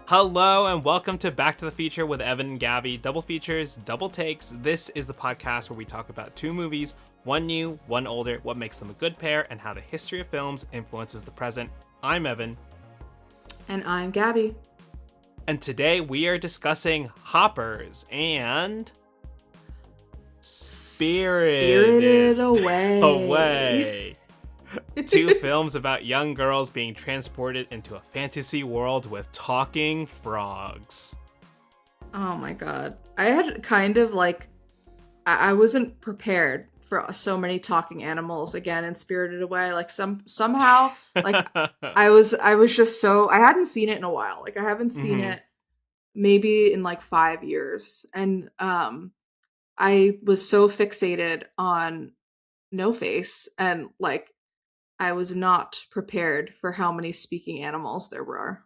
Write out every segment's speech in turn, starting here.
Hello and welcome to Back to the Feature with Evan and Gabby. Double features, double takes. This is the podcast where we talk about two movies, one new, one older, what makes them a good pair, and how the history of films influences the present. I'm Evan. And I'm Gabby. And today we are discussing Hoppers and Spirited Away. Two films about young girls being transported into a fantasy world with talking frogs. Oh my god. I had kind of I wasn't prepared for so many talking animals again in Spirited Away. Somehow I was just so I hadn't seen it in a while. I haven't seen it maybe in 5 years. And I was so fixated on No Face and I was not prepared for how many speaking animals there were.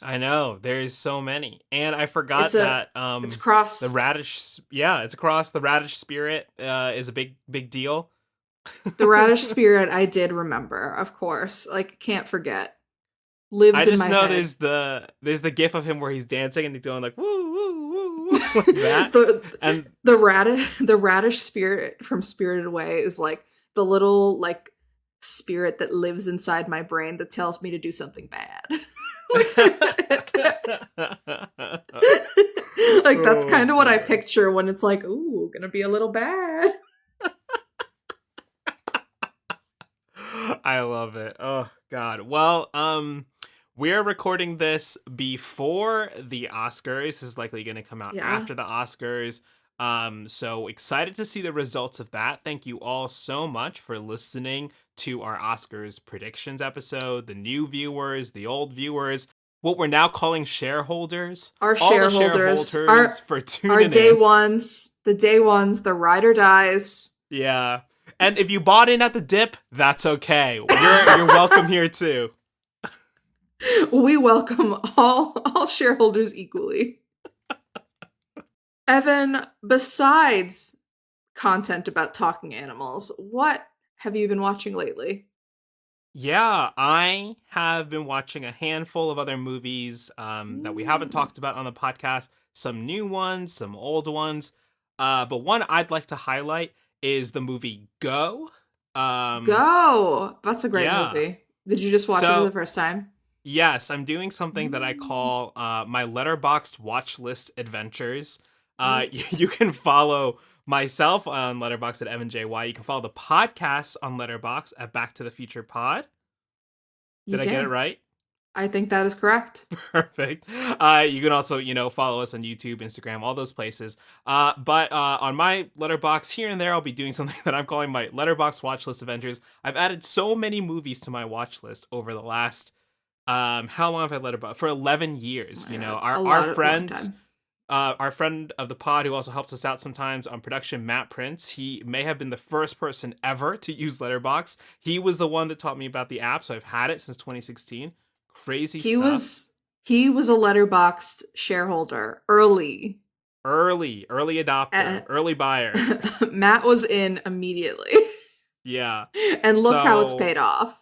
I know, there's so many. And I forgot it's across the radish. Yeah, it's across. The radish spirit is a big deal. The radish spirit I did remember, of course. Can't forget. Lives in my head. I just know there's the gif of him where he's dancing and he's going woo woo woo woo like that. the radish spirit from Spirited Away is the little spirit that lives inside my brain that tells me to do something bad. That's kind of what I picture when it's ooh, gonna be a little bad. I love it. Oh god. Well, we're recording this before the Oscars. This is likely going to come out after the Oscars. So excited to see the results of that. Thank you all so much for listening to our Oscars predictions episode, the new viewers, the old viewers, what we're now calling shareholders. Our shareholders for tuning in. Our day ones, the ride or dies. Yeah. And if you bought in at the dip, that's okay. You're welcome here too. We welcome all shareholders equally. Evan, besides content about talking animals, what have you been watching lately? Yeah, I have been watching a handful of other movies that we haven't talked about on the podcast. Some new ones, some old ones. But one I'd like to highlight is the movie Go. Go! That's a great movie. Did you just watch it for the first time? Yes, I'm doing something that I call my Letterboxd watch list adventures. You can follow myself on Letterboxd at EvanJY. You can follow the podcast on Letterboxd at Back to the Future Pod. Did I get it right? I think that is correct. Perfect. You can also, follow us on YouTube, Instagram, all those places. But on my Letterboxd, here and there, I'll be doing something that I'm calling my Letterboxd watch list adventures. I've added so many movies to my watch list over the last how long have I Letterboxd? For 11 years. Our friend of the pod who also helps us out sometimes on production, Matt Prince, he may have been the first person ever to use Letterboxd. He was the one that taught me about the app, so I've had it since 2016. Crazy stuff. He was a Letterboxd shareholder early adopter, early buyer. Matt was in immediately. Yeah. And look how it's paid off.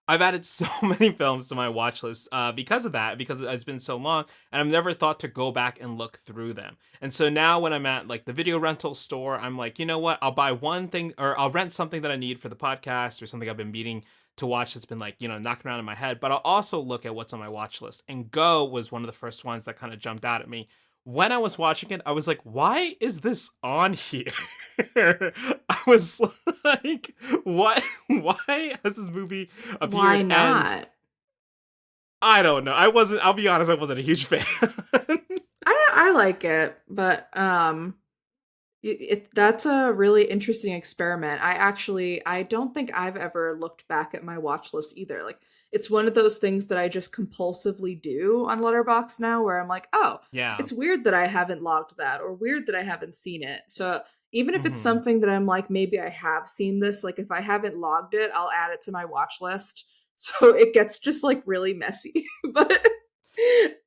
I've added so many films to my watch list because of that, because it's been so long, and I've never thought to go back and look through them. And so now when I'm at the video rental store, I'm like, you know what? I'll buy one thing, or I'll rent something that I need for the podcast or something I've been meaning to watch that's been knocking around in my head. But I'll also look at what's on my watch list. And Go was one of the first ones that kind of jumped out at me. When I was watching it, I was like, why is this on here? I was like, what? Why has this movie appeared? Why not? And I don't know. I'll be honest, I wasn't a huge fan. I like it, but that's a really interesting experiment. I don't think I've ever looked back at my watch list either. It's one of those things that I just compulsively do on Letterboxd now, where I'm like, oh, yeah, it's weird that I haven't logged that, or weird that I haven't seen it. So even if it's something that I'm like, maybe I have seen this, if I haven't logged it, I'll add it to my watch list. So it gets just really messy. But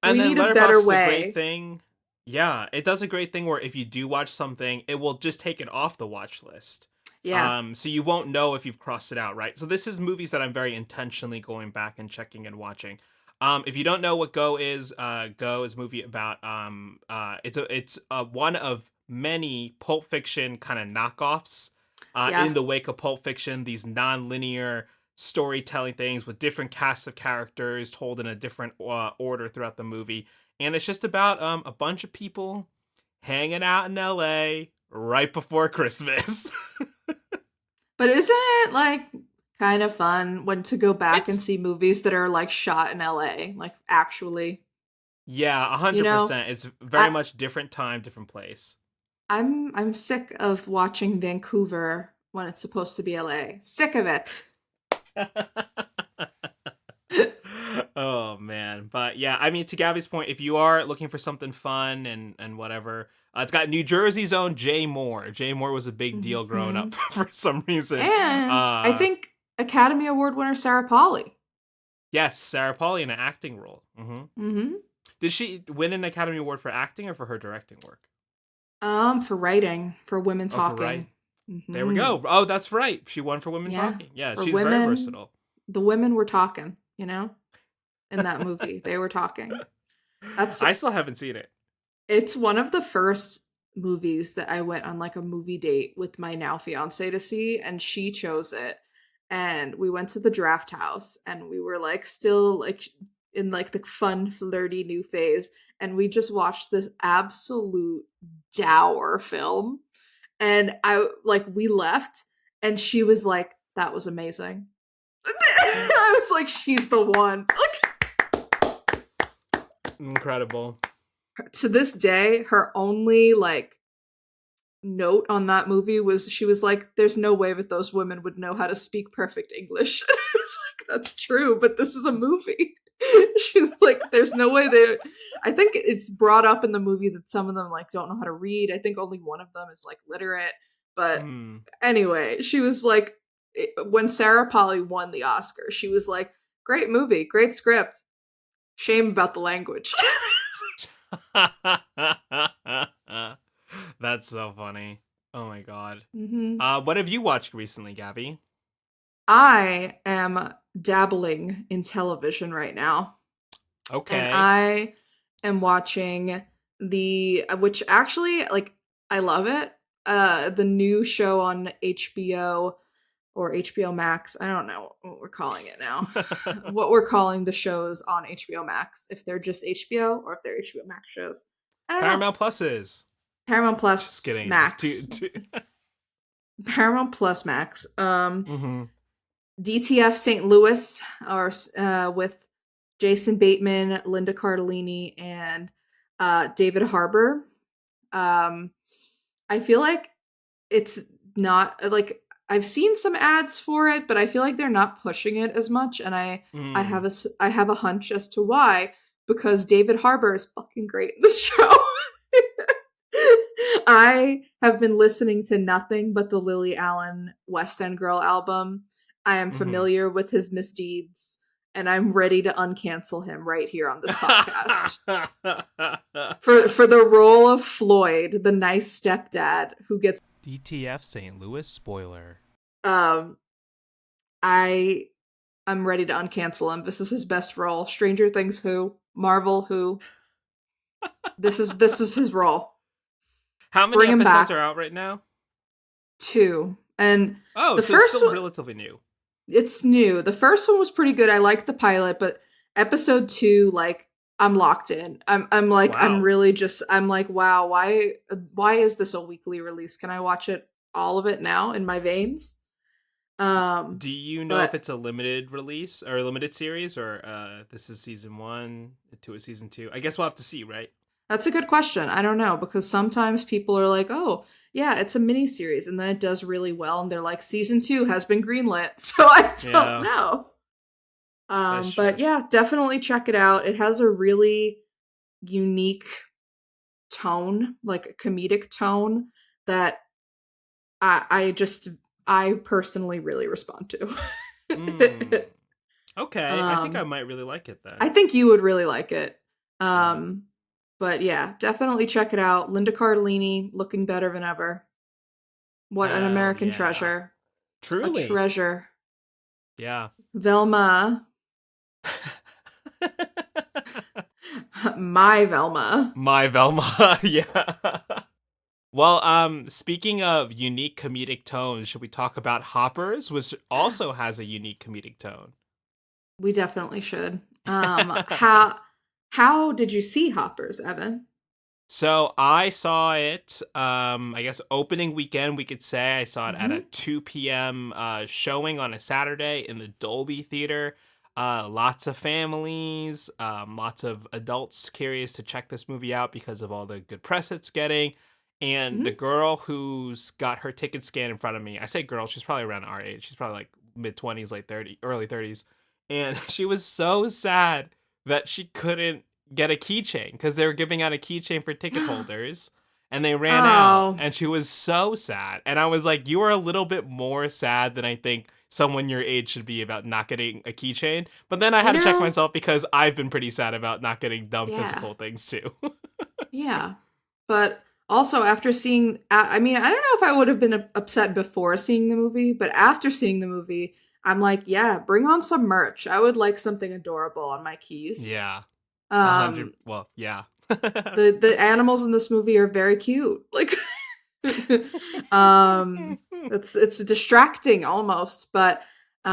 we need a better way. A great thing. Yeah, it does a great thing where if you do watch something, it will just take it off the watch list. Yeah. So you won't know if you've crossed it out, right? So this is movies that I'm very intentionally going back and checking and watching. If you don't know what Go is a movie about it's one of many Pulp Fiction kind of knockoffs. In Yeah. the wake of Pulp Fiction, these non-linear storytelling things with different casts of characters told in a different order throughout the movie, and it's just about a bunch of people hanging out in LA right before Christmas. But isn't it like kind of fun when to go back and It's see movies that are like shot in LA, like actually, Yeah, you know? 100%. It's very I much different time, different place. I'm sick of watching Vancouver when it's supposed to be LA. Sick of it. Oh man, but yeah, I mean, to Gabby's point, if you are looking for something fun and whatever, it's got New Jersey's own Jay Moore. Jay Moore was a big deal growing up Hmm. for some reason. And I Uh, think Academy Award winner Sarah Polley. yes, Sarah Polley in an acting role. Hmm. Did she win an Academy Award for acting or for her directing work? For writing, for women Oh, for right. talking. There we Hmm. go. Oh, that's right. She won for women Yeah, talking. Yeah, for she's very women, versatile. the women were talking. In that movie, they were talking. That's I still haven't seen it. It's one of the first movies that I went on like a movie date with my now fiance to see, and she chose it. And we went to the draft house, and we were like still like in like the fun, flirty new phase, and we just watched this absolute dour film. And I like we left, and she was like, "That was amazing." I was like, "She's the one." Incredible. To this day, her only like note on that movie was she was like, "There's no way that those women would know how to speak perfect English." I was like, "That's true, but this is a movie." She's like, "There's no way they." I think it's brought up in the movie that some of them like don't know how to read. I think only one of them is like literate. But Hmm. anyway, she was like, when Sarah Polley won the Oscar, she was like, "Great movie, great script. Shame about the language." That's so funny. Oh my god. Hmm. What have you watched recently, Gabby? I am dabbling in television right now, and Okay. I am watching which actually like I love it. The new show on HBO or HBO Max. I don't know what we're calling it now. What we're calling the shows on HBO Max, if they're just HBO or if they're HBO Max shows. I don't know. Paramount Pluses. Paramount Just Plus kidding. Max. Paramount Plus Max. Mm-hmm. DTF St. Louis are with Jason Bateman, Linda Cardellini, and David Harbour. Um, I feel like it's not like I've seen some ads for it, but I feel like they're not pushing it as much. And Mm. I have a hunch as to why, because David Harbour is fucking great in this show. I have been listening to nothing but the Lily Allen West End Girl album. I am Mm-hmm. familiar with his misdeeds, and I'm ready to uncancel him right here on this podcast. For the role of Floyd, the nice stepdad who gets DTF St. Louis spoiler. um I I'm ready to uncancel him. This is his best role. Stranger Things who? Marvel who? This was his role. How many Bring him episodes back. are out right now? 2. And Oh, the so it's first still one, relatively new. it's new. The first one was pretty good. I liked the pilot, but episode 2, like, I'm locked in. I'm Wow. really just I'm like, wow, why is this a weekly release? Can I watch it all of it now in my veins? Um Do you know if but it's a limited release or a limited series, or this is season one to a season two? I guess we'll have to see, right? that's a good question. I don't know because sometimes people are like, "Oh, yeah, it's a mini series," and then it does really well, and they're like, "Season 2 has been greenlit." So I don't Yeah, know. that's But true. yeah, definitely check it out. It has a really unique tone, like a comedic tone that I just I personally really respond Hmm. to. Okay, I think I um, might really like it I then. think you would really like it. Yeah. Um, but yeah, definitely check it out. Linda Cardellini looking better than ever. What an Hell American yeah. treasure. A Truly. treasure. Yeah. Velma. My Velma. My Velma. Yeah. Well, speaking of unique comedic tones, should we talk about Hoppers, which also has a unique comedic tone? We definitely should. How did you see Hoppers, Evan? So I saw it, I guess opening weekend, we could say. I saw it at a Hmm. 2 p.m. Showing on a Saturday in the Dolby Theater. Lots of families, lots of adults curious to check this movie out because of all the good press it's getting. And the Hmm. girl who's got her ticket scanned in front of me, I say girl, she's probably around our age. She's probably like mid 20s, late 30, early 30s. And she was so sad that she couldn't get a keychain because they were giving out a keychain for ticket holders and they ran out Oh, and she was so sad and I was like, you are a little bit more sad than I think someone your age should be about not getting a keychain. But then I you had to check know, myself because I've been pretty sad about not getting dumb yeah, physical things too. yeah. But also, after seeing, I mean, I don't know if I would have been upset before seeing the movie, but after seeing the movie, I'm like, yeah, bring on some merch. I would like something adorable on my keys. Yeah, 100, Um, well, yeah. the animals in this movie are very cute. Like, um, it's distracting almost. But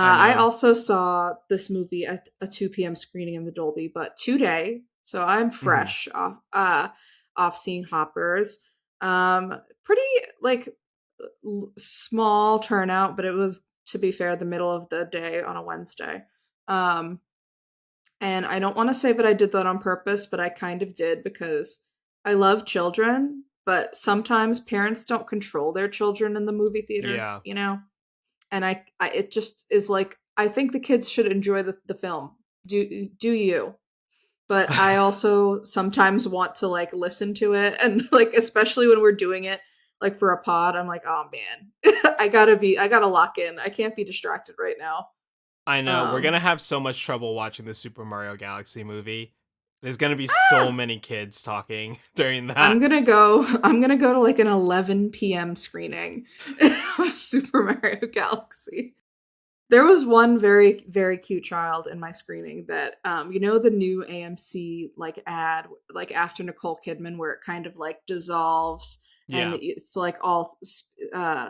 I I know. also saw this movie at a 2 p.m. screening in the Dolby, but today, so I'm Mhm. fresh off seeing Hoppers. Pretty like small turnout, but it was, to be fair, the middle of the day on a Wednesday. Um, and I don't want to say that I did that on purpose, but I kind of did because I love children, but sometimes parents don't control their children in the movie theater, Yeah. you know? And I it just is like I think the kids should enjoy the film. Do you? But I also sometimes want to like listen to it and like especially when we're doing it like for a pod, I'm like, "Oh man. I got to lock in. I can't be distracted right now." I know we're Um gonna have so much trouble watching the Super Mario Galaxy movie. There's gonna be so ah! many kids talking during that. I'm gonna go to like an 11 p.m. screening of Super Mario Galaxy. There was one very, very cute child in my screening that you know the new AMC like ad like after Nicole Kidman where it kind of like dissolves and Yeah. it's like all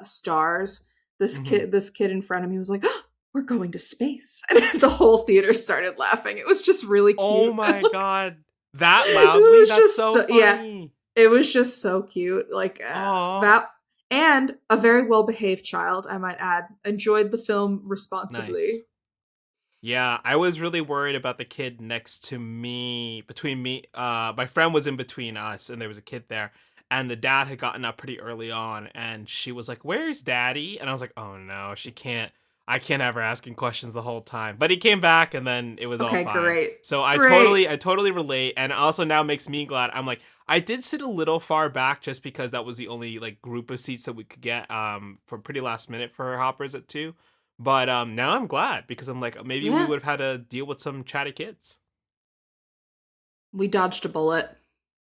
stars. Hmm. This kid in front of me was like, oh, "We're going to space," and the whole theater started laughing. It was just really Oh cute. my god. That It loudly? was That's just so so, yeah, funny. it was just so cute. Like Aw. that, and a very well behaved child, I might add, enjoyed the film Nice. responsibly. Yeah, I was really worried about the kid next to me, between me. My friend was in between us, and there was a kid there, and the dad had gotten up pretty early on, and she was like, "Where's Daddy?" And I was like, "Oh no, she can't. I can't have her asking questions the whole time." But he came back, and then it was all Okay, fine. great, So great. I totally relate, and also now makes me glad. I'm like, I did sit a little far back just because that was the only like group of seats that we could get for pretty last minute for Hoppers at 2. But now I'm glad because I'm like maybe we Yeah, would have had to deal with some chatty kids. we dodged a bullet,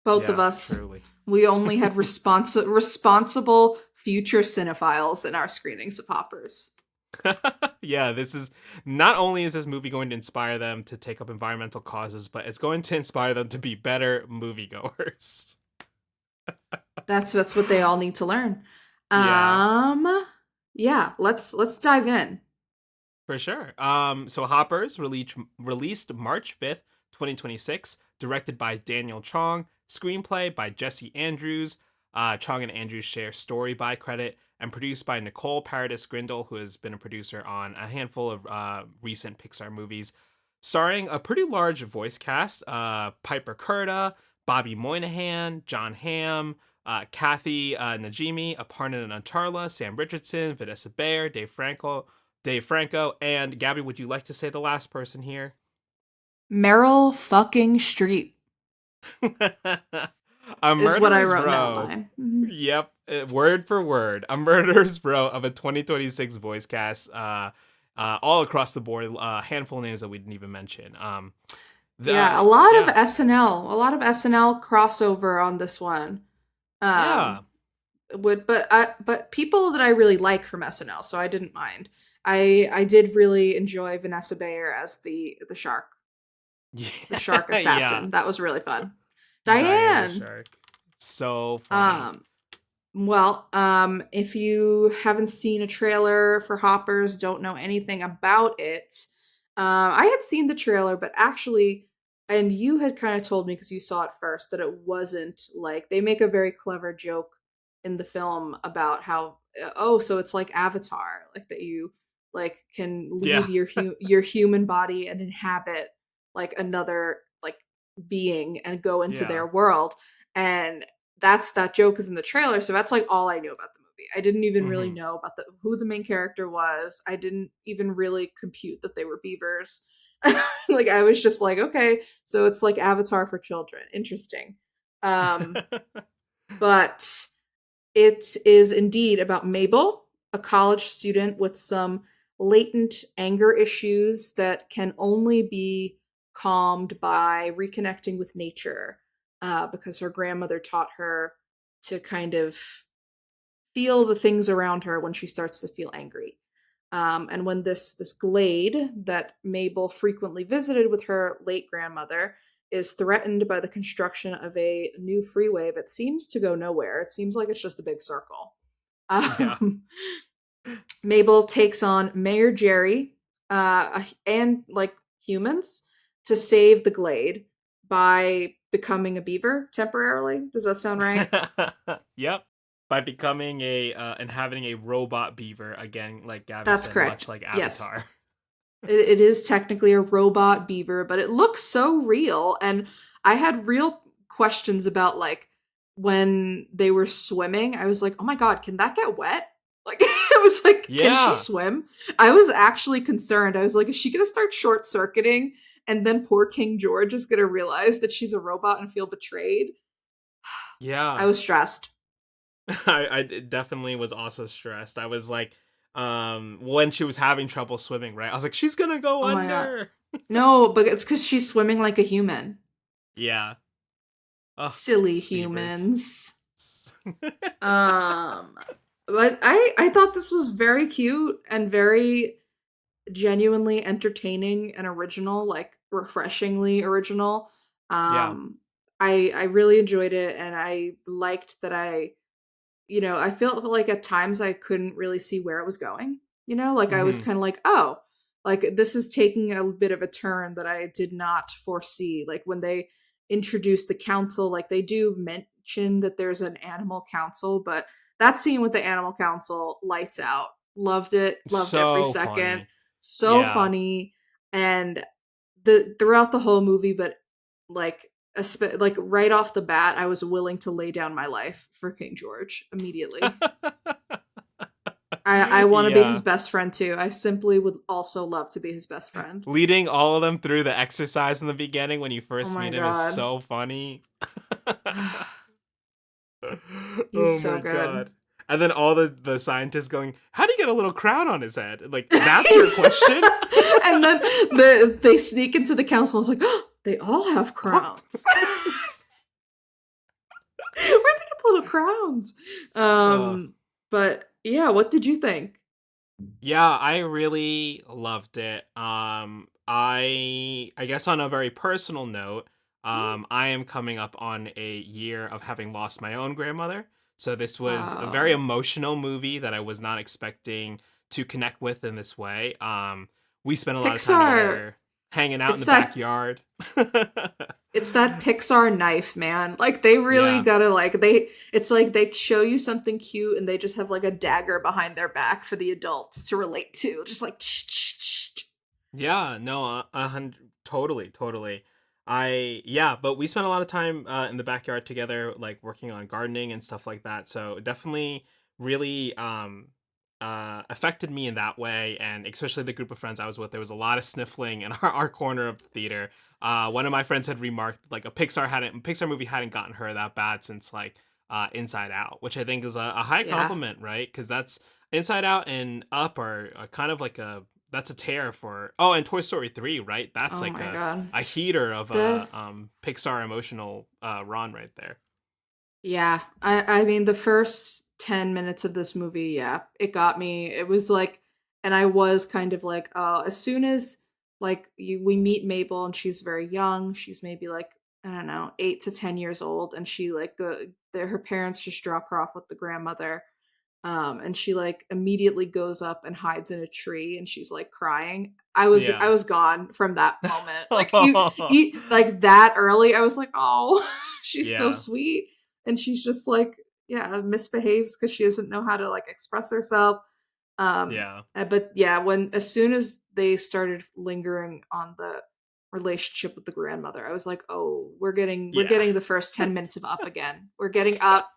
both of Yeah, us. truly. We only had responsible future cinephiles in our screenings of Hoppers. Yeah, this is not only is this movie going to inspire them to take up environmental causes, but it's going to inspire them to be better moviegoers. That's what they all need to learn. Yeah, Yeah, let's dive in. for sure. So Hoppers released March 5th, 2026, directed by Daniel Chong, screenplay by Jesse Andrews. Chong and Andrews share story by credit, and produced by Nicole Paradis Grindle, who has been a producer on a handful of recent Pixar movies, starring a pretty large voice cast: Piper Curda, Bobby Moynihan, John Hamm, Kathy Najimy, Aparna Nantarla, Sam Richardson, Vanessa Bayer, Dave Franco, and Gabby, would you like to say the last person here? Meryl fucking Streep A is what I murderer's wrote in that row. line. Mhm. Yep, word for word. A murderer's row of a 2026 voice cast, all across the board. A handful of names that we didn't even mention. Yeah, Yeah, a lot of SNL crossover on this one. yeah. Um, but people that I really like from SNL, so I didn't mind. I did really enjoy Vanessa Bayer as the shark. the shark Yeah, yeah. assassin. That was really fun. Diane the Diane. Shark. So funny. Um, if you haven't seen a trailer for Hoppers, don't know anything about it, I had seen the trailer, but actually, and you had kind of told me because you saw it first that it wasn't like they make a very clever joke in the film about how oh, so it's like Avatar, like that you like can Yeah. leave your human body and inhabit like another like being and go into Yeah. their world and that joke is in the trailer, so that's like all I knew about the movie. I didn't even really Hmm. know about who the main character was. I didn't even really compute that they were beavers. Like I was just like, okay, so it's like Avatar for children. Interesting. Um, but it is indeed about Mabel, a college student with some latent anger issues that can only be calmed by reconnecting with nature, because her grandmother taught her to kind of feel the things around her when she starts to feel angry. And when this glade that Mabel frequently visited with her late grandmother is threatened by the construction of a new freeway that seems to go nowhere. It seems like it's just a big circle. Yeah. Um, Mabel takes on Mayor Jerry and like humans to save the glade by becoming a beaver temporarily. Does that sound right? Yep. By becoming a inhabiting a robot beaver again, like Gabby That's said, much correct. like Yes. Avatar. It is technically a robot beaver, but it looks so real. And I had real questions about like when they were swimming. I was like, oh my God, can that get wet? Like, I was like, can she Yeah. swim? I was actually concerned. I was like, is she going to start short circuiting? And then poor King George is going to realize that she's a robot and feel betrayed. I Yeah. was stressed. I definitely was also stressed. I was like, when she was having trouble swimming, right? I was like, she's gonna go Oh my God. under. No, but it's because she's swimming like a human. Yeah. Oh, Silly beavers. humans. Um, but I thought this was very cute and very genuinely entertaining and original, like refreshingly original. Yeah. I really enjoyed it and I liked that I felt like at times I couldn't really see where it was going. Like I was Hmm. kind of like, oh, like this is taking a bit of a turn that I did not foresee. Like when they introduced the council, like they do mention that there's an animal council, but that scene with the animal council, lights out. Loved it, loved every So second. funny. So Yeah. funny. And the throughout the whole movie, but like like right off the bat, I was willing to lay down my life for King George immediately. I want to be his Yeah. best friend too. I simply would also love to be his best friend. Leading all of them through the exercise in the beginning when you Oh first my meet him is god. so funny. He's Oh so my good. god. And then all the scientists going, how do you get a little crown on his head? Like, that's your question? And then they sneak into the council. I was like, oh, they all have What? crowns. Where'd they get the little crowns? uh, But yeah, what did you think? yeah, I really loved it. I guess on a very personal note, I am coming up on a year of having lost my own grandmother. So this was a very Oh, emotional movie that I was not expecting to connect with in this way. We spent a lot of time Pixar. together hanging out in It's the that backyard. it's that Pixar knife, man. Like they really Yeah. gotta it's like they show you something cute and they just have like a dagger behind their back for the adults to relate to. Just like Yeah, no, totally, totally. Yeah, but we spent a lot of time in the backyard together, like working on gardening and stuff like that. So it definitely really affected me in that way, and especially the group of friends I was with. There was a lot of sniffling in our corner of the theater. One of my friends had remarked like a Pixar movie hadn't gotten her that bad since like Inside Out, which I think is a high yeah. compliment, right? Because that's Inside Out and Up are kind of like a that's a tear for and Toy Story 3, right? That's Oh like my god. a heater of The a Pixar emotional run right there. Yeah. I mean the first 10 minutes of this movie, yeah, it got me. It was like and I was kind of like, oh, as soon as like we meet Mabel and she's very young. She's maybe like, I don't know, 8 to 10 years old, and she like her parents just drop her off with the grandmother. And she like immediately goes up and hides in a tree, and she's like crying. I Yeah. was gone from that moment. Like like that early, I was like, oh, she's so Yeah. sweet, and she's just like, yeah, misbehaves because she doesn't know how to like express herself. Yeah. But yeah, when as soon as they started lingering on the relationship with the grandmother, I was like, oh, we're Yeah. getting the first 10 minutes of Up again. We're getting up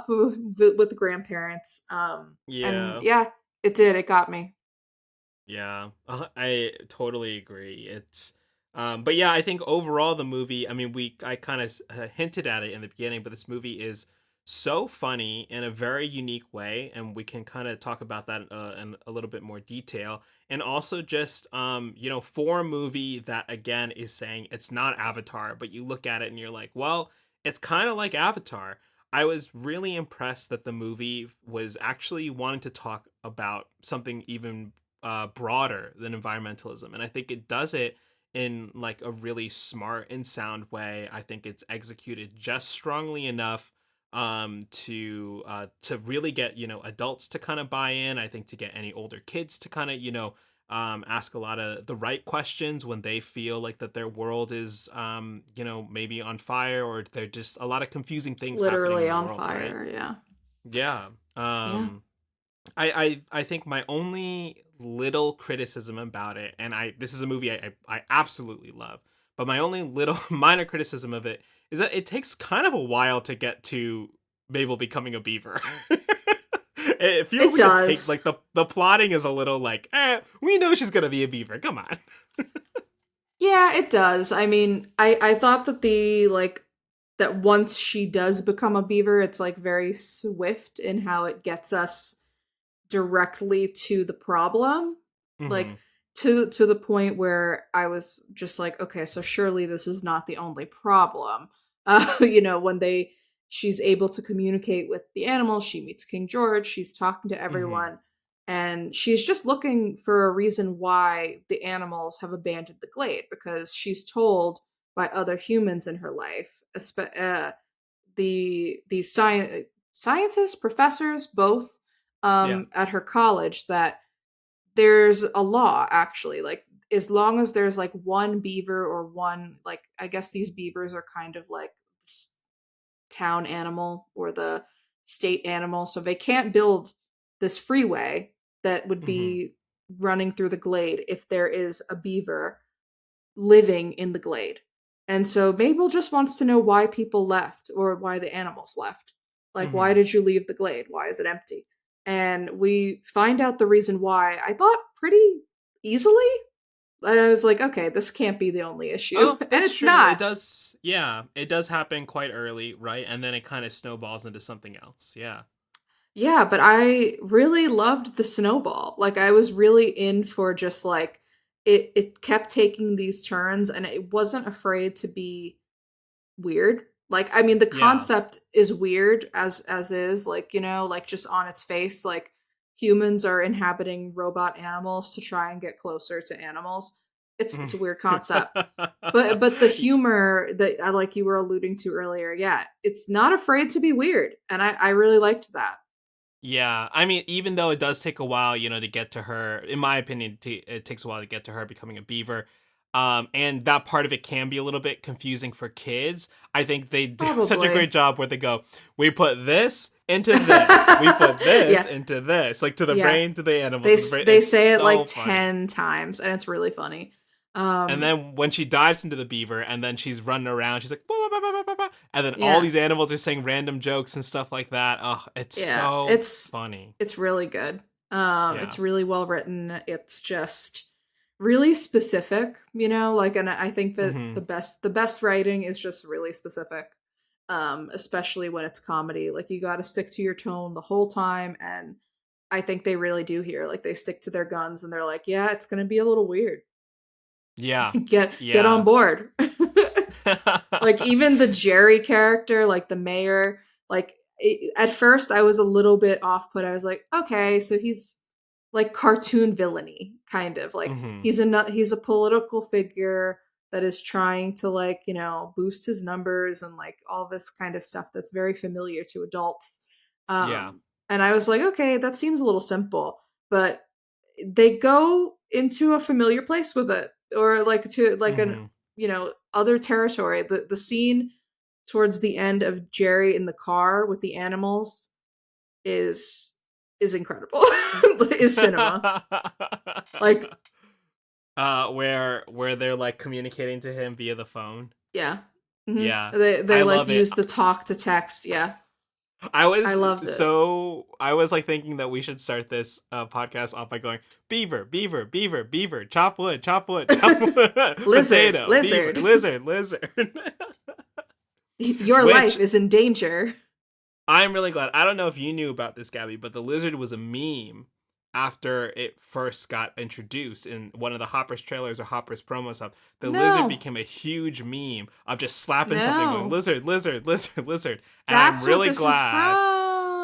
with the grandparents. And Yeah. yeah, it did. It got me. Yeah, I totally agree. But yeah, I think overall the movie. I mean, I kind of hinted at it in the beginning, but this movie is so funny in a very unique way, and we can kind of talk about that in a little bit more detail. And also, just for a movie that again is saying it's not Avatar, but you look at it and you're like, well, it's kind of like Avatar. I was really impressed that the movie was actually wanting to talk about something even broader than environmentalism, and I think it does it in like a really smart and sound way. I think it's executed just strongly enough to really get adults to kind of buy in. I think to get any older kids to kind of ask a lot of the right questions when they feel like that their world is maybe on fire, or they're just a lot of confusing things happening Literally in the on world, right? fire. Yeah. Yeah. Yeah. I think my only little criticism about it, and I this is a movie I absolutely love, but my only little minor criticism of it is that it takes kind of a while to get to Mabel becoming a beaver. It feels It like it take does. like the plotting is a little like, we know she's gonna be a beaver. Come on. Yeah, it does. I mean, I thought that the like that once she does become a beaver, it's like very swift in how it gets us directly to the problem, like Hmm. to the point where I was just like, okay, so surely this is not the only problem. When she's able to communicate with the animals, she meets King George, she's talking to Hmm. everyone, and she's just looking for a reason why the animals have abandoned the glade, because she's told by other humans in her life, the scientists, professors, both Yeah. at her college, that there's a law actually, like as long as there's like one beaver or one, like I guess these beavers are kind of like town animal or the state animal, so they can't build this freeway that would Hmm. be running through the glade if there is a beaver living in the glade. And so Mabel just wants to know why people left or why the animals left. Like, why Hmm. did you leave the glade? Why is it empty? And we find out the reason why, I thought, pretty easily. And I was like, okay, this can't be the only issue. Oh, And that's it's true. It not. does. Yeah, it does happen quite early, right? And then it kind of snowballs into something else. Yeah. Yeah, but I really loved the snowball. Like, I was really in for just like it kept taking these turns, and it wasn't afraid to be weird. Like, I mean, the Yeah. concept is weird as is, like, like just on its face, like humans are inhabiting robot animals to try and get closer to animals. It's a weird concept. But the humor that I like you were alluding to earlier, yeah, it's not afraid to be weird. And I really liked that. Yeah, I mean, even though it does take a while, to get to her, in my opinion, it takes a while to get to her becoming a beaver. And that part of it can be a little bit confusing for kids. I think they do such a Probably. great job where they go, we put this into this, we put this Yeah. into this, like to the Yeah. brain, to the animal, They to the brain. they It's say it like so funny. 10 times, and it's really funny. And Um then when she dives into the beaver and then she's running around, she's like, "Bah, bah, bah, bah, bah, bah," and then all yeah. these animals are saying random jokes and stuff like that. Oh, it's Yeah, so funny. it's really good. Yeah. It's really well written. It's just really specific, like, and I think that Hmm. the best writing is just really specific. Especially when it's comedy. Like, you got to stick to your tone the whole time, and I think they really do here. Like, they stick to their guns, and they're like, yeah, it's going to be a little weird. Yeah. Get on Yeah. board. Like, even the Jerry character, like the mayor, like at first I was a little bit off put. I was like, okay, so he's like cartoon villainy kind of. Like Mm-hmm. he's a political figure that is trying to like, boost his numbers and like all this kind of stuff that's very familiar to adults. Yeah. And I was like, okay, that seems a little simple, but they go into a familiar place with it, or like to like an Mm-hmm. other territory. The scene towards the end of Jerry in the car with the animals is incredible. Is cinema. Like, where they're like communicating to him via the phone. yeah. Hmm. Yeah, They I like love it. use the talk to text. Yeah. I loved it. I was like thinking that we should start this podcast off by going beaver, beaver, beaver, beaver, chop wood, chop wood, chop wood, Lizard, potato, beaver, lizard. lizard, lizard. Your life Which is in danger. I'm really glad. I don't know if you knew about this, Gabby, but the lizard was a meme after it first got introduced in one of the Hoppers trailers or Hoppers promo stuff. The lizard No. became a huge meme of just slapping something, going No. lizard, lizard, lizard, lizard. And I'm That's what really this is glad.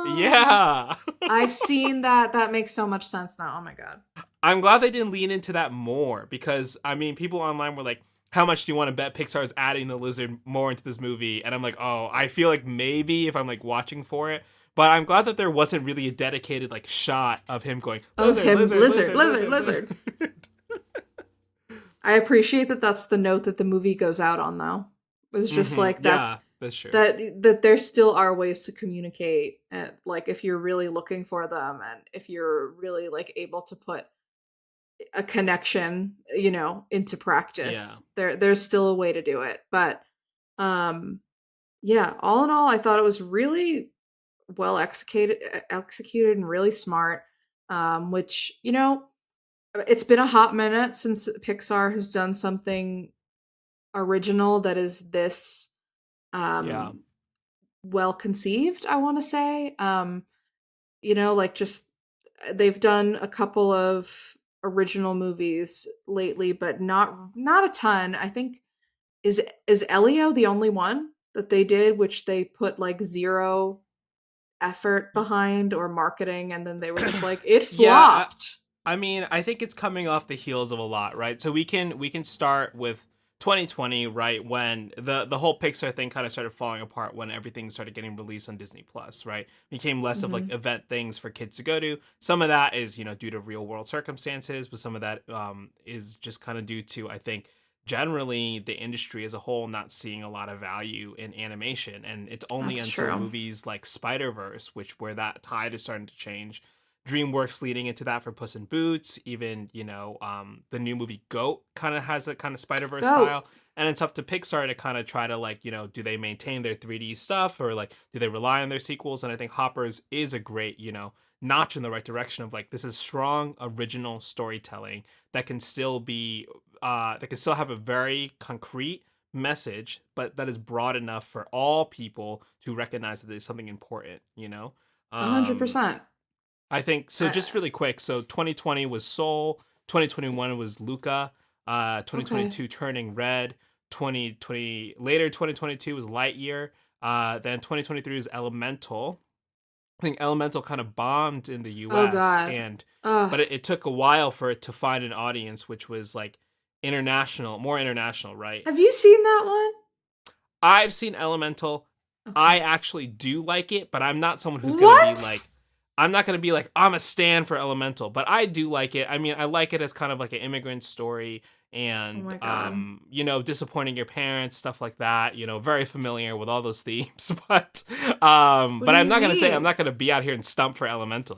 from. Yeah. I've seen that. That makes so much sense now. Oh my god. I'm glad they didn't lean into that more because I mean, people online were like, "How much do you want to bet Pixar is adding the lizard more into this movie?" And I'm like, "Oh, I feel like maybe if I'm like watching for it." But I'm glad that there wasn't really a dedicated like shot of him going Of lizard, him, lizard, lizard, lizard, lizard, lizard, lizard. lizard. I appreciate that that's the note that the movie goes out on though. It's just like that Yeah, that's true. that there still are ways to communicate, and like if you're really looking for them and if you're really like able to put a connection, into Yeah. practice. There's still a way to do it. But um yeah, all in all I thought it was really well executed and really smart. Which, it's been a hot minute since Pixar has done something original that is this Yeah. um well conceived, I want to say. Like just they've done a couple of original movies lately, but not a ton. I think is Elio the only one that they did, which they put like zero effort behind or marketing, and then they were just like, it Yeah, flopped. I mean, I think it's coming off the heels of a lot, right? So we can start with 2020, right, when the whole Pixar thing kind of started falling apart when everything started getting released on Disney Plus, right? Became less of like Hmm. event things for kids to go to. Some of that is, due to real world circumstances, but some of that is just kind of due to, I think, generally the industry as a whole not seeing a lot of value in animation. And it's only That's until true. movies like Spider-Verse, where that tide is starting to change, DreamWorks leading into that for Puss in Boots. Even the new movie Goat kind of has a kind of Spider Verse Go. style, and it's up to Pixar to kind of try to like do they maintain their 3D stuff or like do they rely on their sequels? And I think Hoppers is a great notch in the right direction of like this is strong original storytelling that can still be that can still have a very concrete message, but that is broad enough for all people to recognize that there's something important. 100%. I think so. Uh, Just really quick. So 2020 was Soul. 2021 was Luca. okay. 2022 Turning Red. 2022 was Lightyear. Then 2023 was Elemental. I think Elemental kind of bombed in the Oh U.S. god. and Ugh. but it took a while for it to find an audience, which was like more international, right? Have you seen that one? I've seen Elemental. I Okay. actually do like it, but I'm not someone who's gonna be What? like, I'm not gonna be like, I'm a stan for Elemental, but I do like it. I mean, I like it as kind of like an immigrant story Oh and my god. disappointing your parents, stuff like that. Very familiar with all those themes. But What but do I'm you not gonna say I'm mean? not gonna be out here and stump for Elemental.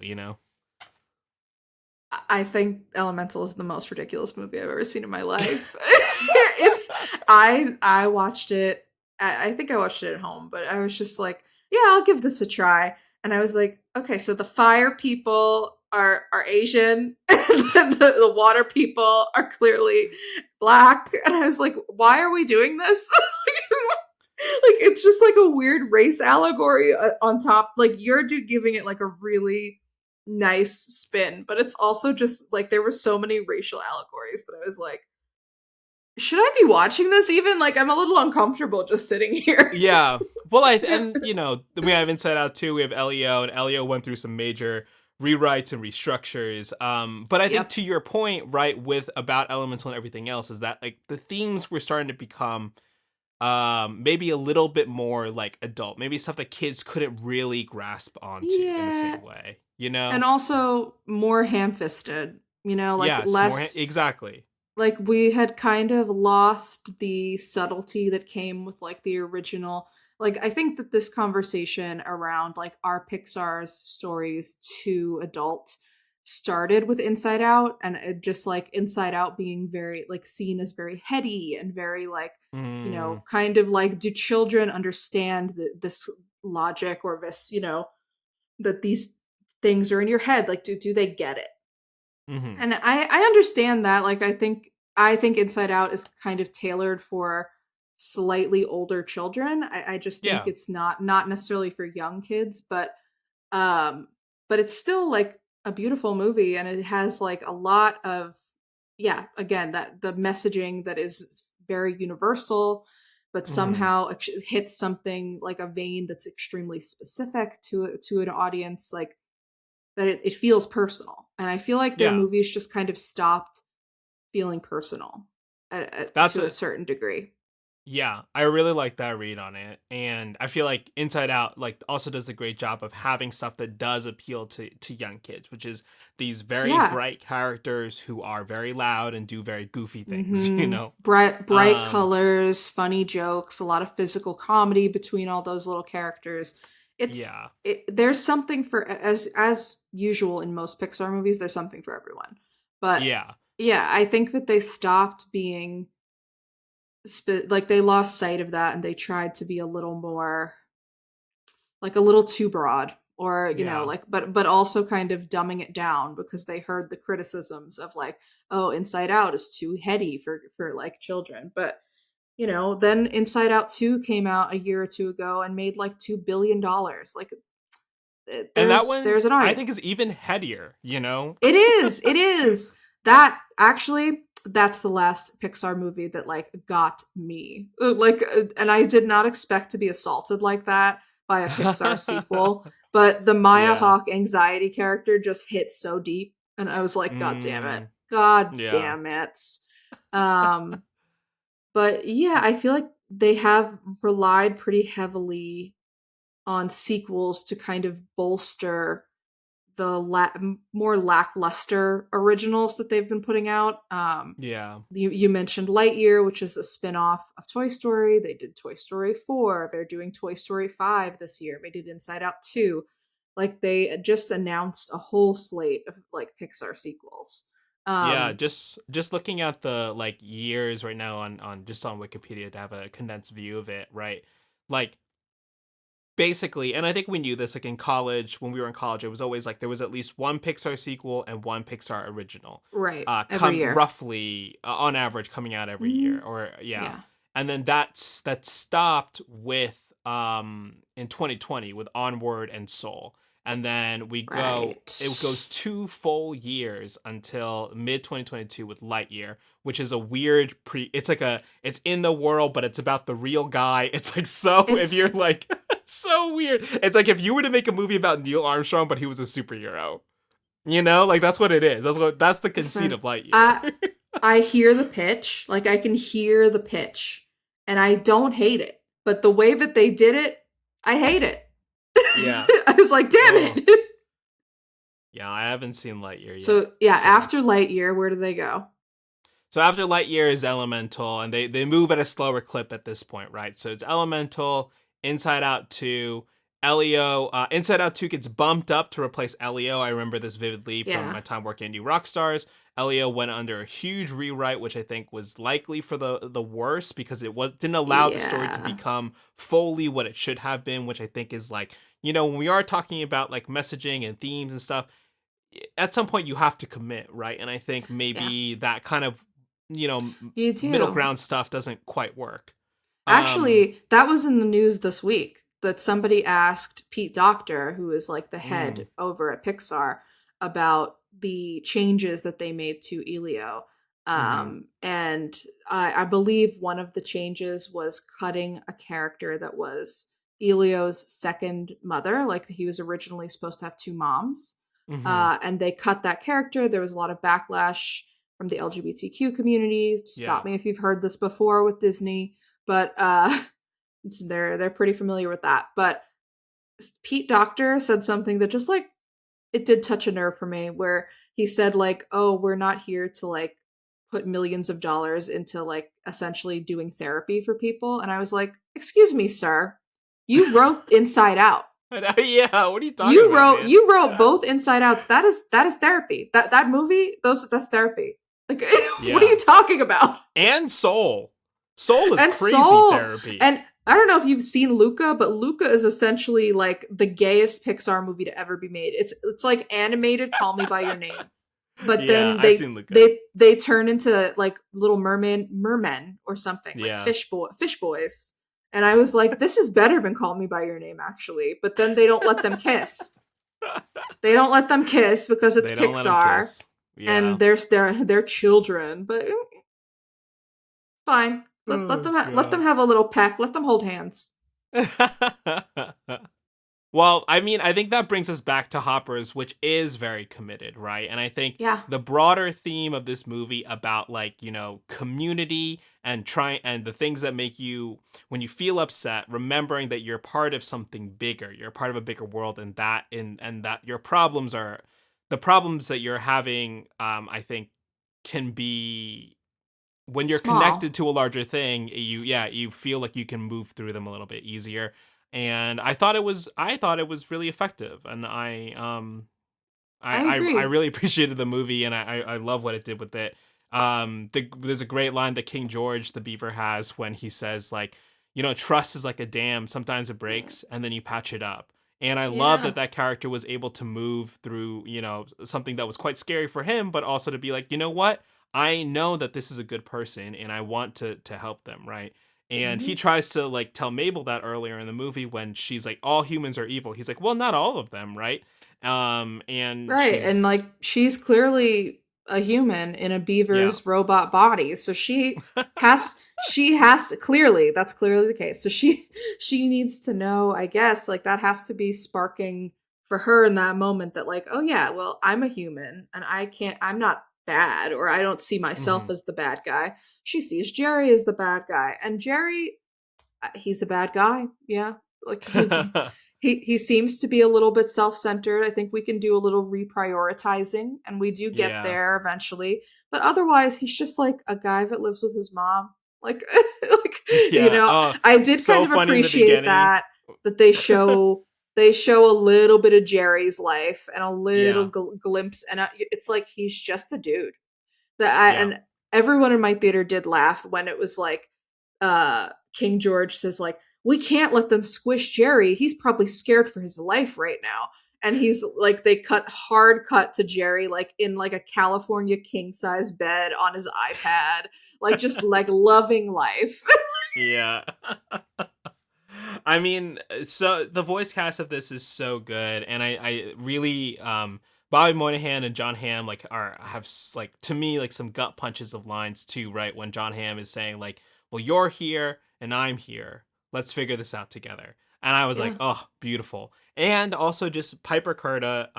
I think Elemental is the most ridiculous movie I've ever seen in my life. It's I watched it. I think I watched it at home, but I was just like, yeah, I'll give this a try. And I was like, okay, so the fire people are Asian, and the water people are clearly black. And I was like, why are we doing this? Like it's just like a weird race allegory on top. Like you're giving it like a really nice spin, but it's also just like there were so many racial allegories that I was like, should I be watching this even? Like I'm a little uncomfortable just sitting here. Yeah. Well, and we have Inside Out too. We have Elio, and Elio went through some major rewrites and restructures. But I think Yep. to your point, right, with about Elemental and everything else, is that like the themes were starting to become maybe a little bit more like adult, maybe stuff that kids couldn't really grasp onto in the Yeah. same way, And also more ham-fisted, like Yes, less, exactly. like we had kind of lost the subtlety that came with like the original. Like I think that this conversation around like our Pixar's stories to adult started with Inside Out, and it just like Inside Out being very like seen as very heady and very like, Mm, kind of like, do children understand this logic, or this, that these things are in your head, like do they get it? hmm. And I understand that. Like I think Inside Out is kind of tailored for slightly older children. I just think Yeah. it's not necessarily for young kids, um but it's still like a beautiful movie, and it has like a lot of, yeah, again, that the messaging that is very universal, but Hmm. somehow hits something like a vein that's extremely specific to an audience, like that it feels personal. And I feel like their Yeah. movies just kind of stopped feeling personal That's to a a certain degree. Yeah, I really like that read on it. And I feel like Inside Out like also does a great job of having stuff that does appeal to young kids, which is these very Yeah. bright characters who are very loud and do very goofy things, you Mm-hmm. know. Bright Um colors, funny jokes, a lot of physical comedy between all those little characters. It's yeah. there's something for, as usual in most Pixar movies, there's something for everyone. But Yeah. yeah, I think that they stopped being like they lost sight of that, and they tried to be a little more, like a little too broad, or Yeah. like, but also kind of dumbing it down because they heard the criticisms of like, oh, Inside Out is too heady for like children. But then Inside Out 2 came out a year or two ago and made like $2 billion. Like And that there's one an I audience. think is even headier, you know? It is that actually, that's the last Pixar movie that like got me, like, and I did not expect to be assaulted like that by a Pixar sequel, but the Maya Yeah. Hawke anxiety character just hit so deep, and I was like, god damn it, Mm, god yeah. damn it. um but yeah, I feel like they have relied pretty heavily on sequels to kind of bolster the more lackluster originals that they've been putting out. Yeah. You mentioned Lightyear, which is a spin-off of Toy Story. They did Toy Story 4. They're doing Toy Story 5 this year. They did Inside Out 2. Like they just announced a whole slate of like Pixar sequels. Yeah, Um, just looking at the like years right now on just on Wikipedia to have a condensed view of it, right? Like basically, and I think we knew this like in college, when we were in college, it was always like there was at least one Pixar sequel and one Pixar original. right, every Come year. roughly on average coming out every Mm, year or yeah. yeah. And then that stopped with in 2020 with Onward and Soul. And then Right. it goes 2 full years until mid 2022 with Lightyear, which is a weird it's like it's in the world but it's about the real guy. It's like, so if It's you're like so weird. It's like if you were to make a movie about Neil Armstrong, but he was a superhero. You know, like that's what it is. That's the conceit listen. of Lightyear. I I hear the pitch, like I can hear the pitch, and I don't hate it. But the way that they did it, I hate it. Yeah. I was like, damn Oh, it. yeah. I haven't seen Lightyear yet, So yeah, so after Lightyear, where do they go? so after Lightyear is Elemental, and they move at a slower clip at this point, right? So it's Elemental, Inside Out 2, Elio. Inside Out 2 gets bumped up to replace Elio. I remember this vividly from Yeah. my time working at New Rockstars. Elio went under a huge rewrite, which I think was likely for the worse because didn't allow the story to Yeah. become fully what it should have been, which I think is like, when we are talking about like messaging and themes and stuff, at some point you have to commit, right? And I think Yeah. maybe that kind of You middle do. ground stuff doesn't quite work. Um, Actually, that was in the news this week that somebody asked Pete Docter, who is like the mm, head over at Pixar, about the changes that they made to Elio. hmm. And I believe one of the changes was cutting a character that was Elio's second mother. Like he was originally supposed to have two moms. Hmm. And they cut that character. There was a lot of backlash from the LGBTQ community. Yeah. Stop me if you've heard this before with Disney, but they're pretty familiar with that. But Pete Docter said something that just like it did touch a nerve for me, where he said like, "Oh, we're not here to like put millions of dollars into like essentially doing therapy for people." And I was like, "Excuse me, sir. You wrote Inside Out. Yeah, what are you talking about, man? You wrote both Inside Outs. That is therapy. That movie, that's therapy. Like what are Yeah. you talking about?" And Soul. Soul is And crazy Soul, therapy. and I don't know if you've seen Luca, but Luca is essentially like the gayest Pixar movie to ever be made. It's like animated Call Me by Your Name, but Yeah, then I've seen Luca. they turn into like little mermen or something, like Yeah. fish boys. And I was like, this is better than Call Me by Your Name, actually. But then they don't let them kiss. They don't let them kiss because it's They don't let him Pixar kiss. Yeah. and they're children. But fine, Oh let them god. have a little peck. Let them hold hands. Well, I mean, I think that brings us back to Hoppers, which is very committed, right? And I think Yeah, the broader theme of this movie about like, community and the things that make you when you feel upset, remembering that you're part of something bigger, you're part of a bigger world, and that your problems are the problems that you're having, I think can be when you're connected small. to a larger thing, you feel like you can move through them a little bit easier. And I thought it was really effective, and I I agree. really appreciated the movie, and I love what it did with it. There's a great line that King George the Beaver has when he says like, trust is like a dam. Sometimes it Mm, breaks, and then you patch it up. And I love yeah, that character was able to move through, something that was quite scary for him, but also to be like, you know what? I know that this is a good person, and I want to help them, right? And he hmm tries to like tell Mabel that earlier in the movie when she's like, all humans are evil. He's like, well, not all of them, right? And right. And she's like she's clearly a human in a yeah. beaver's robot body, so she has clearly that's clearly the case. So she needs to know, I guess, like that has to be sparking for her in that moment that like, oh yeah, well I'm a human and I'm not bad, or I don't see myself Hmm. as the bad guy. She sees Jerry as the bad guy, and Jerry, he's a bad guy. Yeah, like he seems to be a little bit self-centered. I think we can do a little reprioritizing, and we do get Yeah. there eventually. But otherwise, he's just like a guy that lives with his mom. Like, like Yeah. Oh, I did kind so of funny in the appreciate beginning. that they show a little bit of Jerry's life and a little Yeah. glimpse, and it's like he's just a dude Yeah. and everyone in my theater did laugh when it was like King George says like, we can't let them squish Jerry. He's probably scared for his life right now. And he's like, they hard cut to Jerry like in like a California king size bed on his iPad, like just like loving life. Yeah. I mean, so the voice cast of this is so good, and I really Bobby Moynihan and John Hamm like like to me like some gut punches of lines too, right? When John Hamm is saying like, "Well, you're here and I'm here. Let's figure this out together." And I was like, Yeah. "Oh, beautiful." And also just Piper Curda.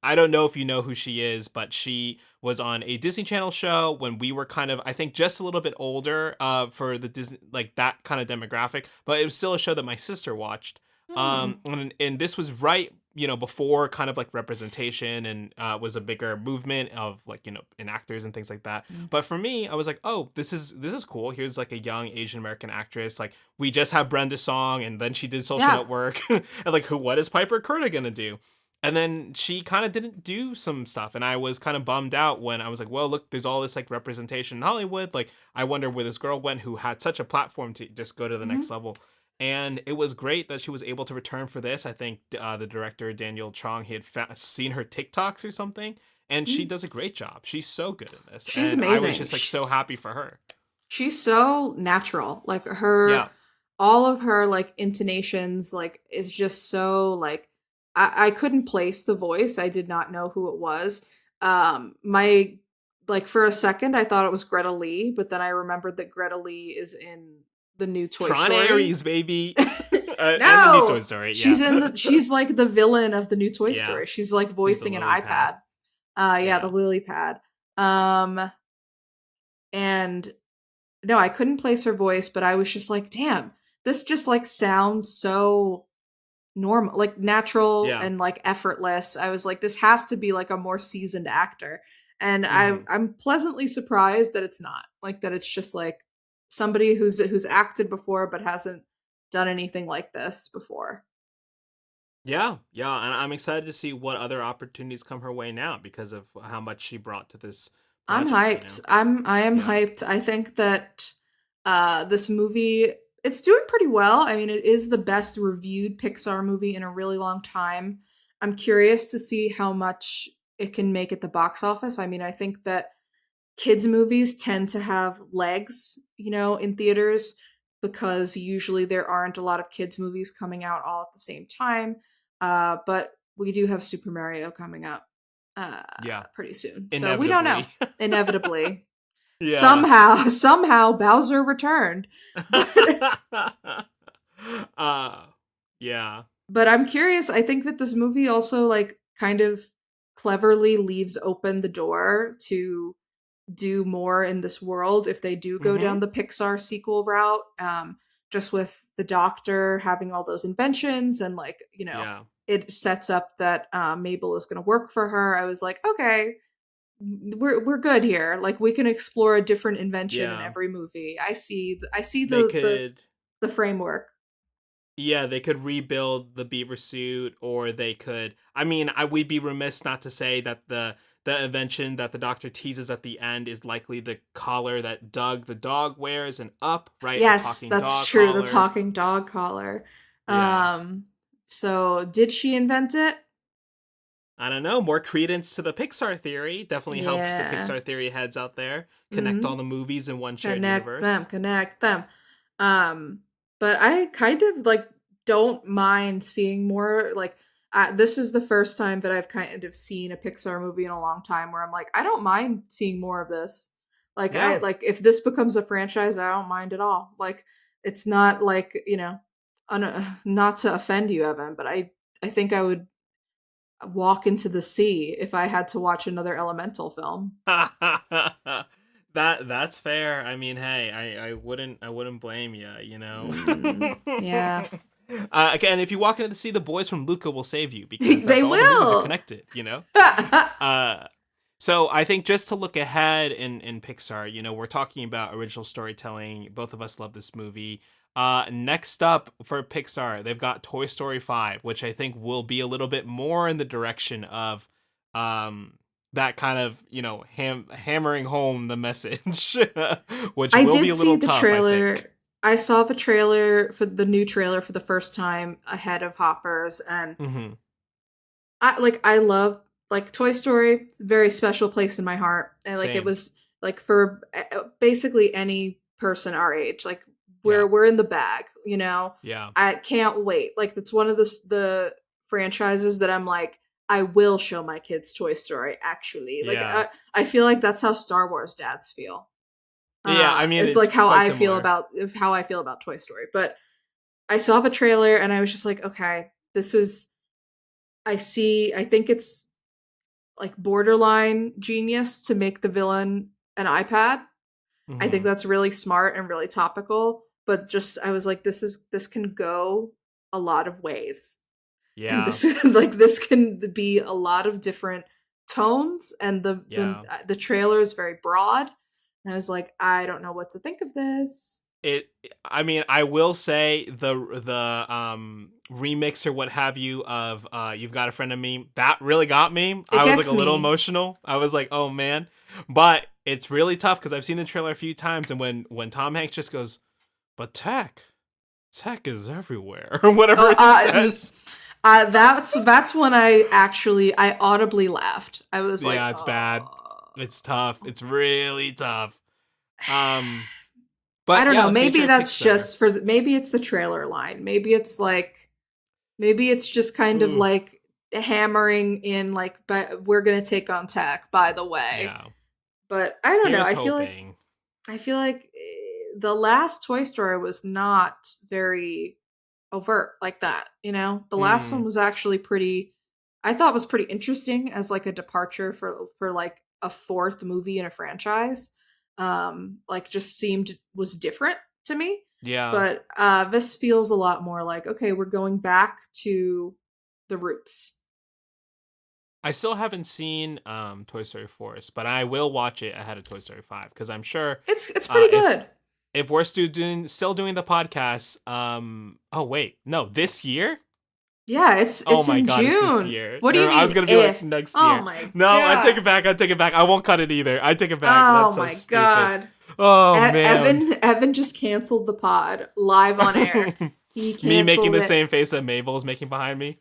I don't know if you know who she is, but she was on a Disney Channel show when we were kind of, I think, just a little bit older for the Disney, like that kind of demographic, but it was still a show that my sister watched. Hmm. And this was right, before kind of like representation and was a bigger movement of like, in actors and things like that. But for me, I was like, oh, this is cool. Here's like a young Asian American actress. Like we just have Brenda Song, and then she did Social Yeah. Network, and like, what is Piper Curda gonna do? And then she kind of didn't do some stuff, and I was kind of bummed out when I was like, well, look, there's all this like representation in Hollywood. Like I wonder where this girl went who had such a platform to just go to the next Hmm. level. And it was great that she was able to return for this. I think the director Daniel Chong, he had seen her TikToks or something, and she Hmm. does a great job. She's so good in this, She's and I was amazing. just like so happy for her. She's so natural. Like her, Yeah. all of her like intonations, like is just so like I couldn't place the voice. I did not know who it was. My like for a second I thought it was Greta Lee, but then I remembered that Greta Lee is in the new Toy Tron Story. Ares, baby. And the new Toy No, Story, yeah. she's like the villain of the new Toy Yeah, Story. She's like she's the voicing an lily pad. iPad. Yeah, the Yeah. lily pad. Um, and no, I couldn't place her voice, but I was just like, damn, this just like sounds so normal, like natural Yeah. and like effortless. I was like, this has to be like a more seasoned actor. And Hmm. I'm pleasantly surprised that it's not. Like that it's just like somebody who's acted before but hasn't done anything like this before. Yeah, yeah, and I'm excited to see what other opportunities come her way now because of how much she brought to this I'm project, you hyped. know? I am Yeah. hyped. I think that this movie, it's doing pretty well. I mean, it is the best reviewed Pixar movie in a really long time. I'm curious to see how much it can make at the box office. I mean, I think that kids movies tend to have legs, in theaters because usually there aren't a lot of kids movies coming out all at the same time. But we do have Super Mario coming up uh Yeah. pretty soon. So we don't know. Inevitably. Inevitably. Yeah. Somehow Bowser returned. But uh yeah. but I'm curious. I think that this movie also like kind of cleverly leaves open the door to do more in this world if they do go down Mhm. the Pixar sequel route. Just with the doctor having all those inventions and like, Yeah. it sets up that Mabel is going to work for her. I was like, okay, we're good here. Like we can explore a different invention in Yeah. every movie. I see They the could the framework. Yeah, they could rebuild the beaver suit, or they could. I mean, I we'd be remiss not to say that the invention that the doctor teases at the end is likely the collar that Doug the dog wears, and Up, right? The Yes, talking that's dog true. The collar. talking dog collar. Yeah, Um, so did she invent it? I don't know. More credence to the Pixar theory definitely helps the Yeah. Pixar theory heads out there connect Mm-hmm. all the movies in one shared Connect them, universe. connect them. Um, but I kind of like don't mind seeing more. Like, this is the first time that I've kind of seen a Pixar movie in a long time where I'm like, I don't mind seeing more of this. Like, I Yeah. like if this becomes a franchise, I don't mind at all. Like, it's not like not to offend you, Evan, but I think I would walk into the sea if I had to watch another Elemental film. That's fair. I mean, hey, I wouldn't blame you. You know. Yeah. Again, if you walk into the sea, the boys from Luca will save you because They that all the movies are will. connected. You know. Uh, so I think just to look ahead in Pixar, we're talking about original storytelling. Both of us love this movie. Next up for Pixar, they've got Toy Story 5, which I think will be a little bit more in the direction of um that kind of, hammering home the message, which I will be did a see little the tough, I think. trailer. I saw the trailer for the new trailer for the first time ahead of Hoppers, and Hmm. I love like Toy Story. It's a very special place in my heart, and like it Same. was like for basically any person our age. Like we're Yeah. we're in the bag, you know. Yeah. I can't wait. Like it's one of the franchises that I'm like I will show my kids Toy Story. Actually, like Yeah. I feel like that's how Star Wars dads feel. Yeah, I mean, It's it's like quite similar. how I feel about Toy Story. But I saw the trailer and I was just like, okay, this is I think it's like borderline genius to make the villain an iPad. I think Hmm. that's really smart and really topical, but just I was like this can go a lot of ways. And Yeah. this like this can be a lot of different tones and Yeah. the trailer is very broad. And I was like, I don't know what to think of this. it I mean, I will say the remix or what have you of You've Got a Friend of Me, that really got me. It I was like gets a little me. emotional. I was like, oh man. But it's really tough because I've seen the trailer a few times, and when Tom Hanks just goes, but tech is everywhere, or whatever Oh, he says. that's when I audibly laughed. I was like, Yeah, it's bad. It's tough. It's really tough. um I but don't yeah, know. the future Maybe of that's Pixar. just maybe it's the trailer line. Maybe it's just kind of Ooh. like hammering in like, but we're gonna take on tech. By the way, Yeah, but I don't know. here's I feel like hoping. the last Toy Story was not very. overt like that, you know? The last one Mm, was actually pretty I thought was pretty interesting as like a departure for like a fourth movie in a franchise. Like just seemed was different to me. yeah. But this feels a lot more like, okay, we're going back to the roots. I still haven't seen Toy Story 4, but I will watch it ahead of Toy Story 5 because I'm sure It's uh, pretty if good. if we're still doing the podcast, oh wait, no, this year? Yeah, Oh it's my in god, it's this June. year. What do you No, I was mean gonna be like if? next Oh year. my No, I take god. it back. I take it back. I won't cut it either. I take it back. Oh That's so my stupid. god. Oh man. Evan just canceled the pod live on air. He Me making canceled the it. same face that Mabel's making behind me.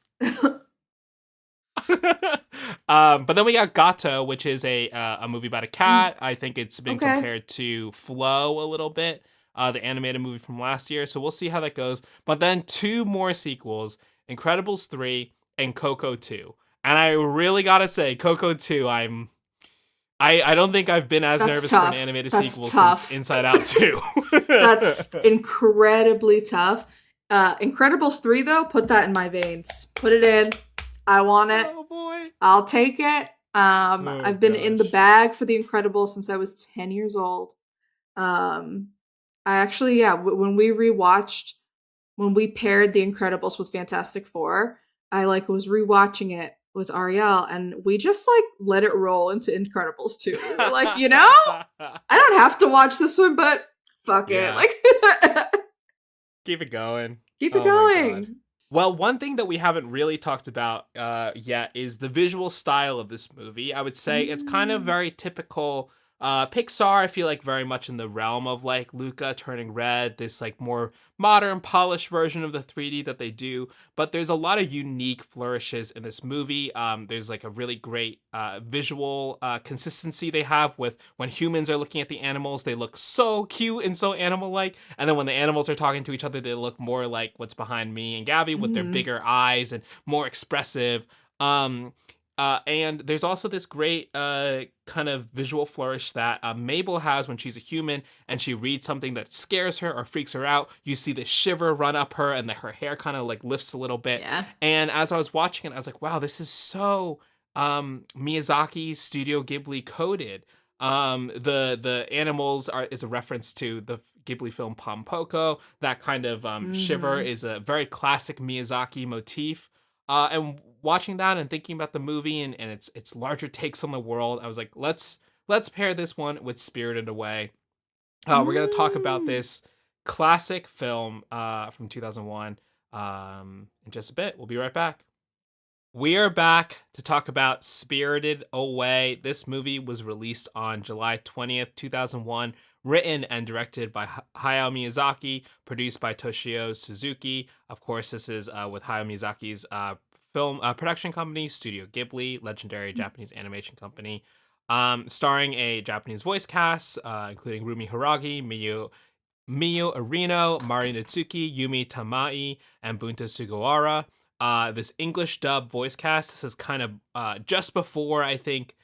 But then we got Gato, which is a movie about a Mm, cat. I think it's been okay. compared to Flow a little bit, the animated movie from last year. So we'll see how that goes. But then two more sequels: Incredibles 3 and Coco 2. And I really gotta say, Coco 2, I don't think I've been as That's nervous for an tough. animated That's sequel since tough. Inside Out 2. That's incredibly tough. Incredibles 3 though, put that in my veins. Put it in. I want it. Oh boy. I'll take it. Oh I've been in the gosh. bag for the Incredibles since I was 10 years old. Um, I actually, yeah, when we rewatched, when we paired the Incredibles with Fantastic Four, I like was rewatching it with Ariel, and we just like let it roll into Incredibles 2. We were like, you know, I don't have to watch this one, but fuck it, Yeah. like Keep it going. keep it Oh my god. going. Well, one thing that we haven't really talked about yet is the visual style of this movie. I would say it's kind of Mm. very typical Pixar. I feel like very much in the realm of like Luca turning red, this like more modern, polished version of the 3D that they do. But there's a lot of unique flourishes in this movie. There's like a really great visual consistency they have with when humans are looking at the animals, they look so cute and so animal like. And then when the animals are talking to each other, they look more like what's behind me and Gabby with their Mm. bigger eyes and more expressive. Um, and there's also this great kind of visual flourish that Mabel has when she's a human and she reads something that scares her or freaks her out. You see the shiver run up her and her hair kind of like lifts a little bit. Yeah. And as I was watching it, I was like, wow, this is so Miyazaki Studio Ghibli coded. The animals are is a reference to the Ghibli film Pompoko. That kind of shiver Hmm. is a very classic Miyazaki motif. And watching that and thinking about the movie and its larger takes on the world, I was like, let's pair this one with Spirited Away. We're gonna talk about Mm. this classic film from 2001 in just a bit. We'll be right back. We are back to talk about Spirited Away. This movie was released on July 20th, 2001, written and directed by Hayao Miyazaki, produced by Toshio Suzuki. Of course, this is with Hayao Miyazaki's film production company, Studio Ghibli, legendary Japanese animation company. Starring a Japanese voice cast, including Rumi Haragi, Miyu Arino, Mari Natsuki, Yumi Tamai, and Bunta Sugawara. This English dub voice cast. This is kind of just before I think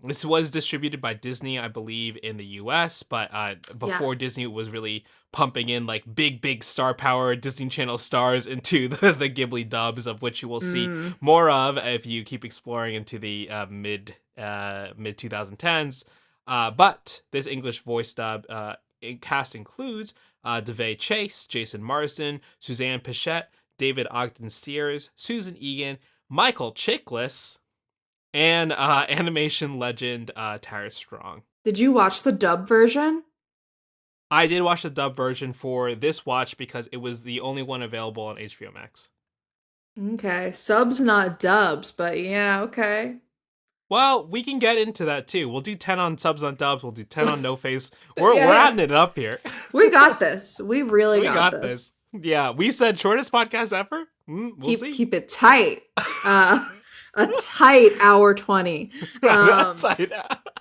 this was distributed by Disney, I believe, in the U.S. But Yeah. before Disney was really pumping in like big star power Disney Channel stars into the Ghibli dubs, of which you will see Mm. more of if you keep exploring into the mid 2010s. But this English voice dub cast includes DeVay Chase, Jason Marsden, Suzanne Pichette, David Ogden Stiers, Susan Egan, Michael Chiklis, and animation legend Tara Strong. Did you watch the dub version? I did watch the dub version for this watch because it was the only one available on HBO Max. Okay, subs not dubs, but yeah, okay. Well, we can get into that too. We'll do 10 on subs on dubs. We'll do 10 So on no face. yeah, We're yeah. adding it up here. We got this. We really We got got this. this. Yeah, we said shortest podcast ever. We'll see. Keep it tight. Uh a tight hour 20. That's Um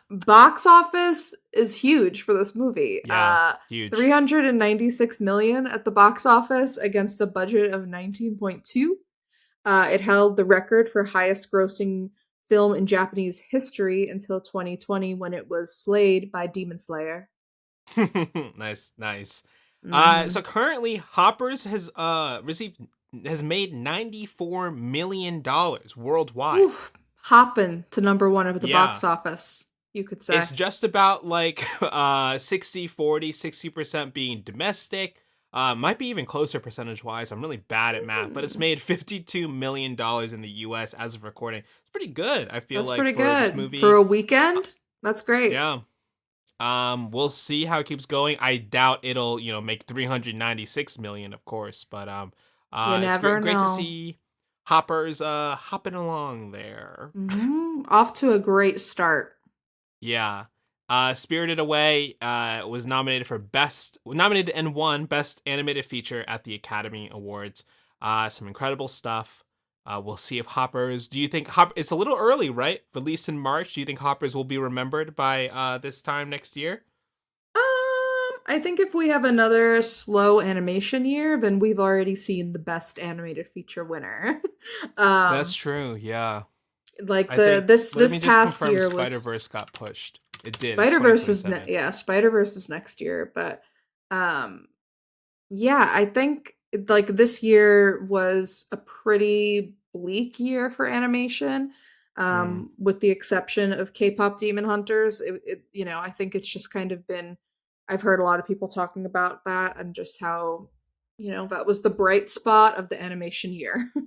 box office is huge for this movie. yeah, huge. 396 million at the box office against a budget of 19.2. It held the record for highest grossing film in Japanese history until 2020 when it was slayed by Demon Slayer. Nice, nice. Mm-hmm. So currently, Hoppers has made $94 million worldwide. Whew. Hopping to number one of the Yeah. box office, you could say. It's just about like 60-40, 60% being domestic. Might be even closer percentage wise. I'm really bad at math, but it's Hmm. made $52 million in the US as of recording. It's pretty good, I feel That's like, pretty for this good. For movie. a Uh, weekend, that's great. yeah. We'll see how it keeps going. I doubt it'll, make 396 million, of course, but You it's never great to know. see Hoppers hopping along there. Off to a great start. Yeah. Spirited Away was nominated and won Best Animated Feature at the Academy Awards. Some incredible stuff. We'll see if Hoppers. Do you think It's a little early, right? Released in March. Do you think Hoppers will be remembered by this time next year? I think if we have another slow animation year, then we've already seen the best animated feature winner. That's um, true. Yeah. like I think. Let this me just past confirm year Spider was Verse got pushed. It did. It's Spider Verse is 2027. yeah, Spider Verse is next year, but um, yeah, I think like this year was a pretty bleak year for animation. Mm. With the exception of K-pop Demon Hunters, I think it's just kind of been. I've heard a lot of people talking about that and just how, that was the bright spot of the animation year. And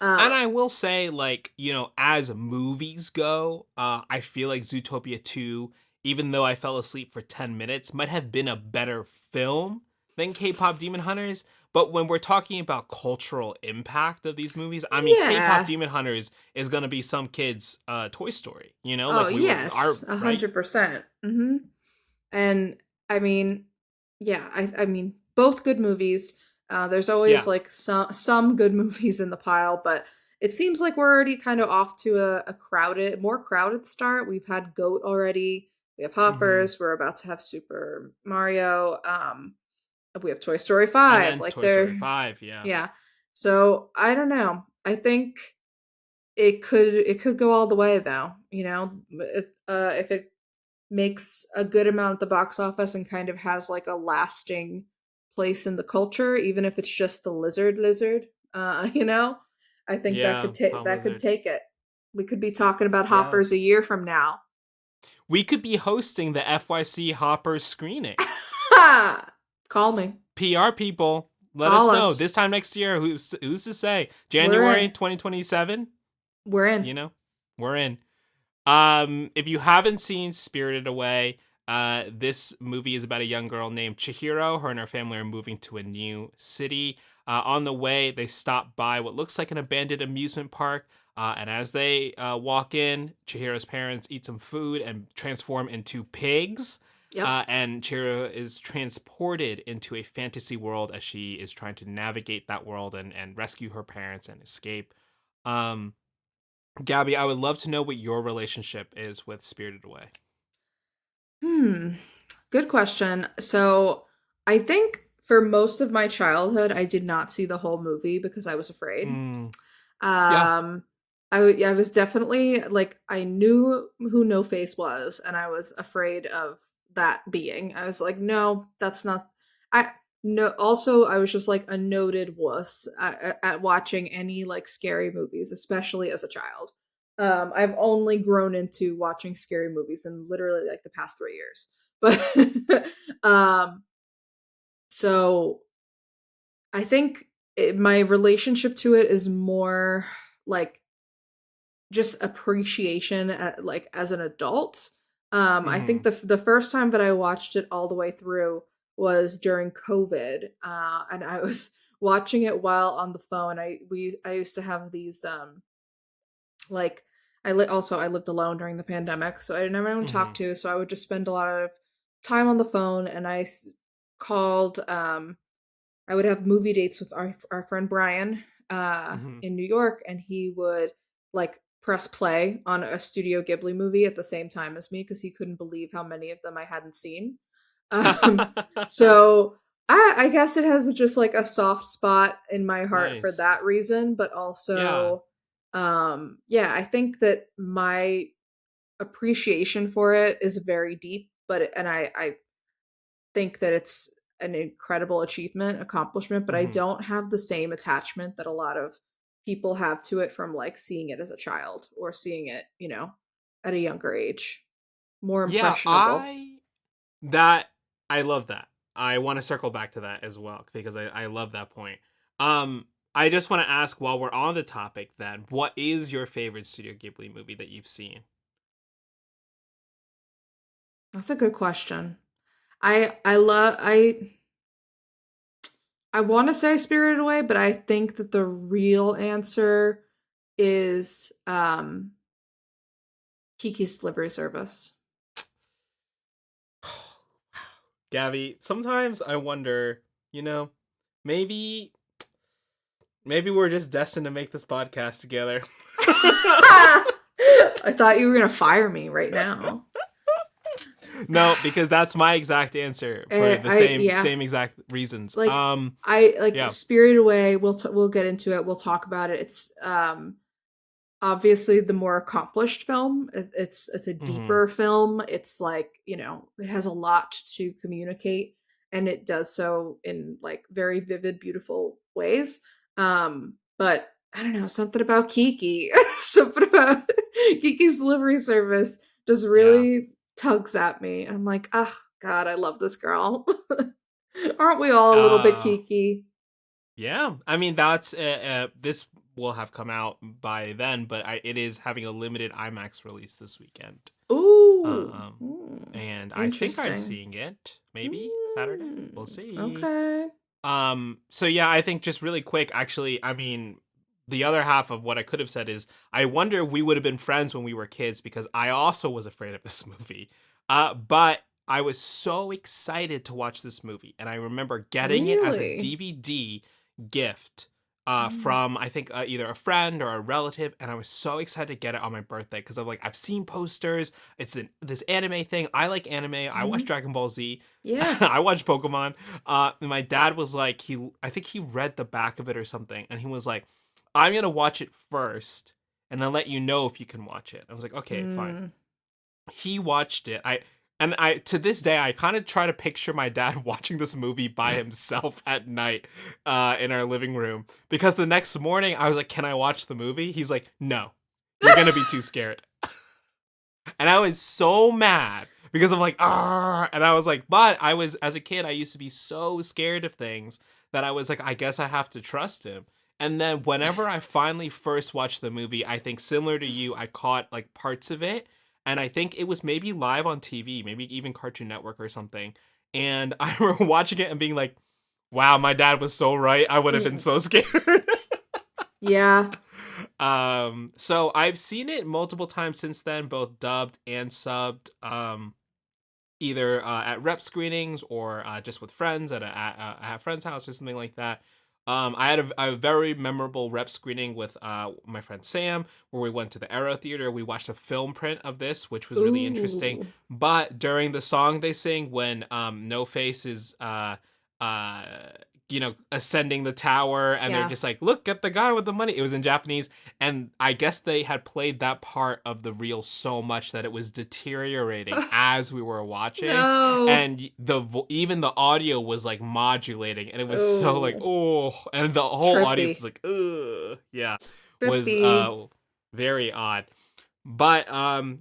um, I will say, like, as movies go, I feel like Zootopia 2, even though I fell asleep for 10 minutes, might have been a better film than K pop Demon Hunters. But when we're talking about cultural impact of these movies, I mean, K pop yeah. Demon Hunters is going to be some kids' Toy Story, Oh like we were, yes, a right? 100%. And I mean, yeah, I mean, both good movies. There's always Yeah. like some good movies in the pile, but it seems like we're already kind of off to a more crowded start. We've had Goat already. We have Hmm. Hoppers. We're about to have Super Mario. We have Toy Story And 5. then Like Toy Story they're 5, yeah. yeah. So I don't know. I think it could go all the way though. If it makes a good amount at the box office and kind of has like a lasting place in the culture, even if it's just the lizard. I think Yeah, that could Lizard. take it. We could be talking about Yeah. Hoppers a year from now. We could be hosting the FYC Hopper screening. Call me. PR people, let Call us know. us. This time next year, who's to say? We're January in. 2027, We're in. you know? We're in. If you haven't seen Spirited Away, this movie is about a young girl named Chihiro. Her and her family are moving to a new city. On the way, they stop by what looks like an abandoned amusement park. And as they walk in, Chihiro's parents eat some food and transform into pigs. Yep. And Chihiro is transported into a fantasy world as she is trying to navigate that world and rescue her parents and escape. Um, Gabby, I would love to know what your relationship is with Spirited Away. Hmm. Good question. So I think for most of my childhood, I did not see the whole movie because I was afraid. Mm, yeah. Um, I was definitely like I knew who No Face was, and I was afraid of that being. I was like, no, that's not. I no. Also, I was just like a noted wuss at watching any like scary movies, especially as a child. I've only grown into watching scary movies in literally like the past 3 years, but um, so I think my relationship to it is more like just appreciation like as an adult. I think Hmm. the first time that I watched it all the way through was during COVID, and I was watching it while on the phone. I used to have these like I lived alone during the pandemic, so I didn't have anyone to talk Hmm. to. So I would just spend a lot of time on the phone, and called. I would have movie dates with our friend Brian Hmm. in New York, and he would like press play on a Studio Ghibli movie at the same time as me because he couldn't believe how many of them I hadn't seen. Um, so I guess it has just like a soft spot in my heart for that Nice. reason, but Yeah. also, yeah, I think that my appreciation for it is very deep, and I think that an incredible accomplishment, but I Hmm. don't have the same attachment that a lot of people have to it from like seeing it as a child or seeing it, at a younger age. More Yeah, impressionable. that I love that. I want to circle back to that as well because I love that point. Um, I just want to ask while we're on the topic, then, what is your favorite Studio Ghibli movie that you've seen? That's a good question. I love I want to say Spirited Away, but I think that the real answer is Kiki's Delivery Service. Gabby, sometimes I wonder, you know, maybe maybe we're just destined to make this podcast together. I thought you were gonna fire me right now. No, because that's my exact answer for the same Yeah, same exact reasons. like I like Yeah. Spirited Away. We'll get into it. We'll talk about it. It's obviously the more accomplished film. It's a Mhm. deeper film. It's like, it has a lot to communicate, and it does so in like very vivid, beautiful ways. But I don't know, something about Kiki, something about Kiki's delivery service just Yeah. really tugs at me. And I'm like, oh God, I love this girl. Aren't we all a little bit Uh Kiki? yeah. I mean that's this will have come out by then, but it is having a limited IMAX release this weekend. Ooh, Um and I think I'm interesting. seeing it maybe Saturday. We'll Mm, see. okay. So yeah, I think just really quick, actually, I mean, the other half of what I could have said is I wonder if we would have been friends when we were kids because I also was afraid of this movie. But I was so excited to watch this movie, and I remember getting it as a Really? DVD gift Mm, from I think either a friend or a relative, and I was so excited to get it on my birthday because I'm like I've seen posters. It's this anime thing. I like anime. I watch mhm. Dragon Ball Z. Yeah. I watch Pokemon. And my dad was like, I think he read the back of it or something, and he was like, "I'm gonna watch it first, and I'll let you know if you can watch it." I was like, "Okay, fine." Mm. He watched it. I to this day I kind of try to picture my dad watching this movie by himself at night, in our living room because the next morning I was like, "Can I watch the movie?" He's like, "No, you're gonna be too scared." And I was so mad because I'm like, ah, and I was like, but I was as a kid, I used to be so scared of things that I was like, I guess I have to trust him. And then whenever I finally first watched the movie, I think similar to you, I caught like parts of it, and I think it was maybe live on TV, maybe even Cartoon Network or something. And I remember watching it and being like, wow, my dad was so right. I would have been Yeah. so scared. Yeah. So I've seen it multiple times since then, both dubbed and subbed. Either at rep screenings or just with friends at a friend's house or something like that. I had a very memorable rep screening with my friend Sam, where we went to the Arrow Theater. We watched a film print of this, which was really interesting. Ooh. But during the song they sing when No Face is uh, ascending the tower, and they're Yeah. just like, "Look at the guy with the money." It was in Japanese, and I guess they had played that part of the reel so much that it was deteriorating as we were watching, No. and even the audio was like modulating, and it was so like, Oh. oh, and the whole audience is Trippy. like, ugh, yeah, was Trippy. very odd. But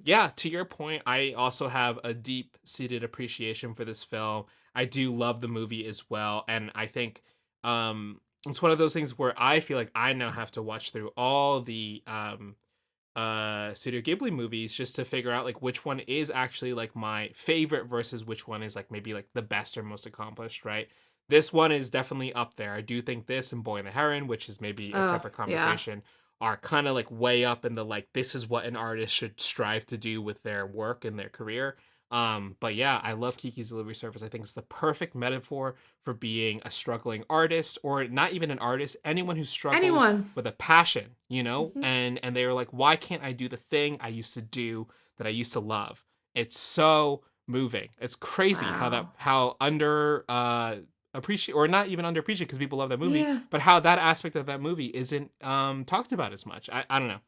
yeah, to your point, I also have a deep seated appreciation for this film. I do love the movie as well, and I think it's one of those things where I feel like I now have to watch through all the Studio Ghibli movies just to figure out like which one is actually like my favorite versus which one is like maybe like the best or most accomplished, right? This one is definitely up there. I do think this and Boy and the Heron, which is maybe a Oh, separate yeah. conversation, are kind of like way up in the like this is what an artist should strive to do with their work and their career. But yeah, I love Kiki's Delivery Service. I think it's the perfect metaphor for being a struggling artist, or not even an artist, anyone who struggles Anyone. with a passion, Mhm. and they were like, why can't I do the thing I used to do that I used to love? It's so moving. It's crazy Wow. how under appreciate, or not even underappreciated because people love that movie, Yeah. but how that aspect of that movie isn't talked about as much. I don't know.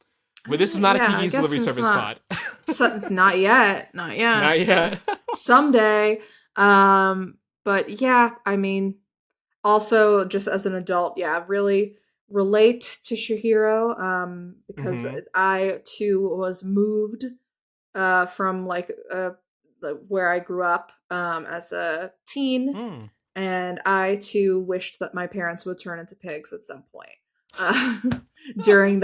But this is not a Yeah, I Kiki's guess Delivery it's Service not pod. not yet. Not yet. Not yet. Someday. Um But yeah, I mean, also just as an adult, yeah, really relate to Shihiro, because Mm-hmm. I too was moved from where I grew up as a teen, Mm. and I too wished that my parents would turn into pigs at some point. Uh, No. during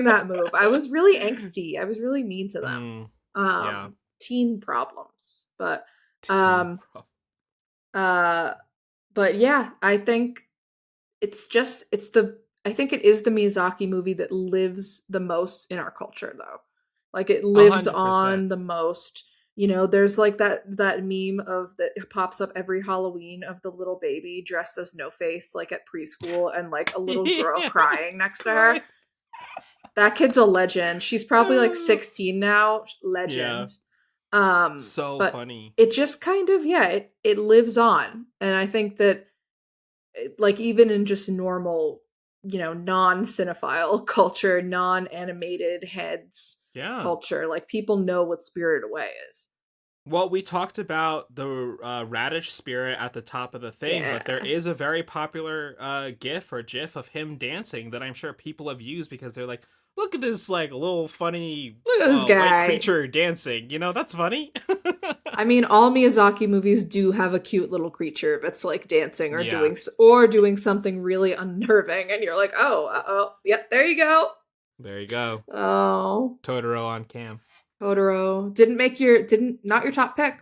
that move, I was really angsty. I was really mean to them. Mm. Yeah. Teen problems, Teen um, problem. uh, but yeah, I think it's the I think it is the Miyazaki movie that lives the most in our culture though. Like it A lives hundred percent. on the most. You know, there's like that meme of that pops up every Halloween of the little baby dressed as No Face like at preschool and like a little girl Yeah. crying It's next to her. great. That kid's a legend. She's probably like 16 now, Yeah. legend. So But funny. it just kind of yeah, it lives on. And I think that like even in just normal, you know, non-cinephile culture, non-animated heads Yeah. culture, like people know what Spirited Away is. Well, we talked about the radish spirit at the top of the thing, but there Yeah. is a very popular GIF or GIF of him dancing that I'm sure people have used because they're like, "Look at this like little funny Look at this white guy. creature dancing." You know, that's funny. I mean, all Miyazaki movies do have a cute little creature that's like dancing Yeah, or doing something really unnerving, and you're like, oh, oh, yep, there you go. there you go. Oh, Totoro on cam. Totoro didn't not your top pick.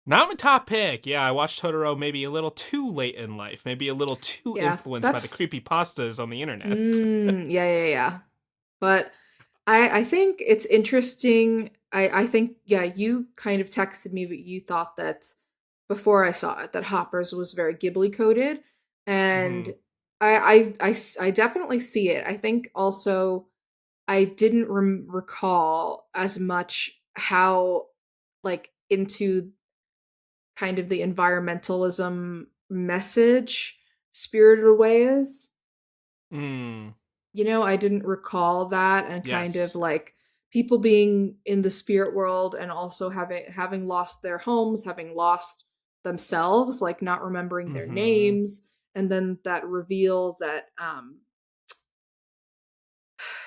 Not my top pick. Yeah, I watched Totoro maybe a little too late in life, maybe a little too Yeah, influenced by the that's creepy pastas on the internet. yeah, yeah, yeah. But I think it's interesting. I think yeah, you kind of texted me that you thought that before I saw it that Hoppers was very Ghibli coded, Hmm. and I definitely see it. I think also I didn't recall as much how like into kind of the environmentalism message Spirited Away is. Mm. You know, I didn't recall that, and kind of Yes. like people being in the spirit world and also having lost their homes, having lost themselves, like not remembering their Hmm. names, and then that reveal that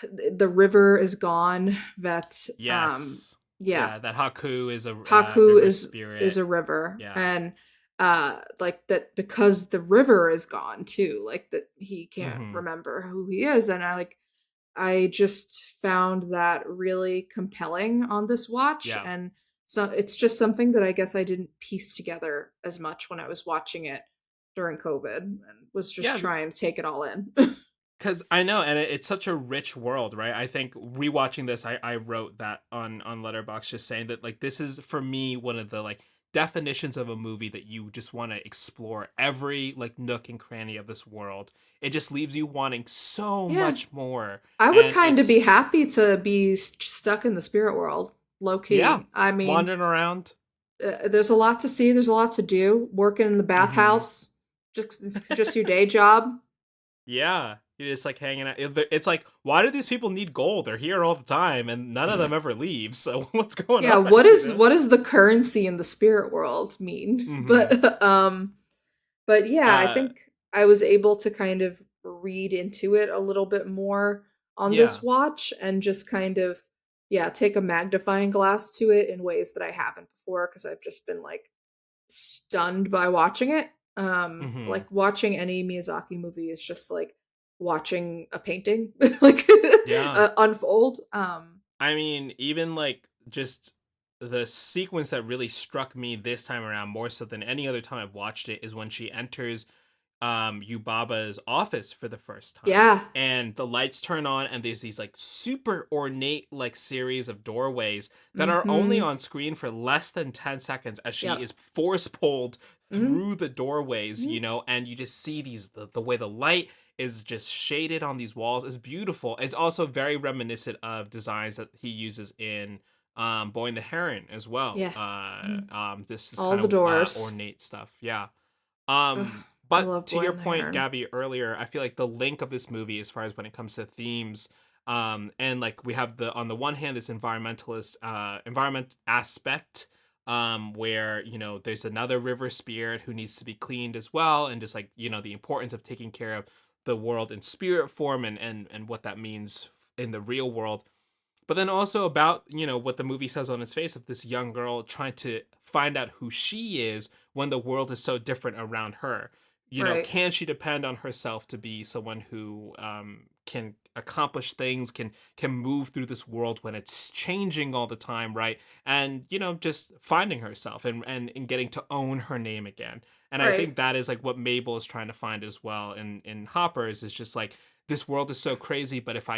the river is gone, that Yes. yeah, Yeah, that Haku is a Haku river is spirit. a river, Yeah. and like that because the river is gone too, like that he can't Hmm. remember who he is, and I just found that really compelling on this watch, Yeah. and so it's just something that I guess I didn't piece together as much when I was watching it during COVID and was just Yeah, trying to take it all in. because I know, and it's such a rich world, right? I think rewatching this, I wrote that on Letterbox, just saying that like this is for me one of the like definitions of a movie that you just want to explore every like nook and cranny of this world. It just leaves you wanting so Yeah, much more, I would and kind of be it's happy to be stuck in the spirit world, low yeah, key. I mean, wandering around. there's a lot to see, there's a lot to do. Working in the Hmm. bathhouse, just it's just your day job. Yeah, you're just like hanging out. It's like, why do these people need gold? They're here all the time, and none of them ever leave. So what's going Yeah, on? You know? what does the currency in the spirit world mean? Hmm. But yeah, I Uh, think I was able to kind of read into it a little bit more on this yeah, watch and just kind of yeah, take a magnifying glass to it in ways that I haven't before because I've just been like stunned by watching it. hmm, Like watching any Miyazaki movie is just like watching a painting like yeah. unfold. I mean, even like just the sequence that really struck me this time around more so than any other time I've watched it is when she enters Yubaba's office for the first time. Yeah. And the lights turn on and there's these like super ornate like series of doorways that are only Mhm. on screen for less than 10 seconds as she Yep. is force pulled Mhm. through the doorways, Mhm. you know, and you just see the way the light is just shaded on these walls is beautiful. It's also very reminiscent of designs that he uses in Boy and the Heron as well. Yeah. Mhm. This is All kind the of doors. ornate stuff. Yeah. Ugh, I But love to Boy your and the point, Heron. Gabby, earlier, I feel like the link of this movie, as far as when it comes to themes, and like we have the on the one hand this environment aspect where there's another river spirit who needs to be cleaned as well, and just like the importance of taking care of the world in spirit form, and what that means in the real world. But then also about what the movie says on its face of this young girl trying to find out who she is when the world is so different around her. Right. Can she depend on herself to be someone who can accomplish things, can move through this world when it's changing all the time, right? And just finding herself, and getting to own her name again. And I Right. think that is like what Mabel is trying to find as well in Hoppers, is just like, this world is so crazy, but if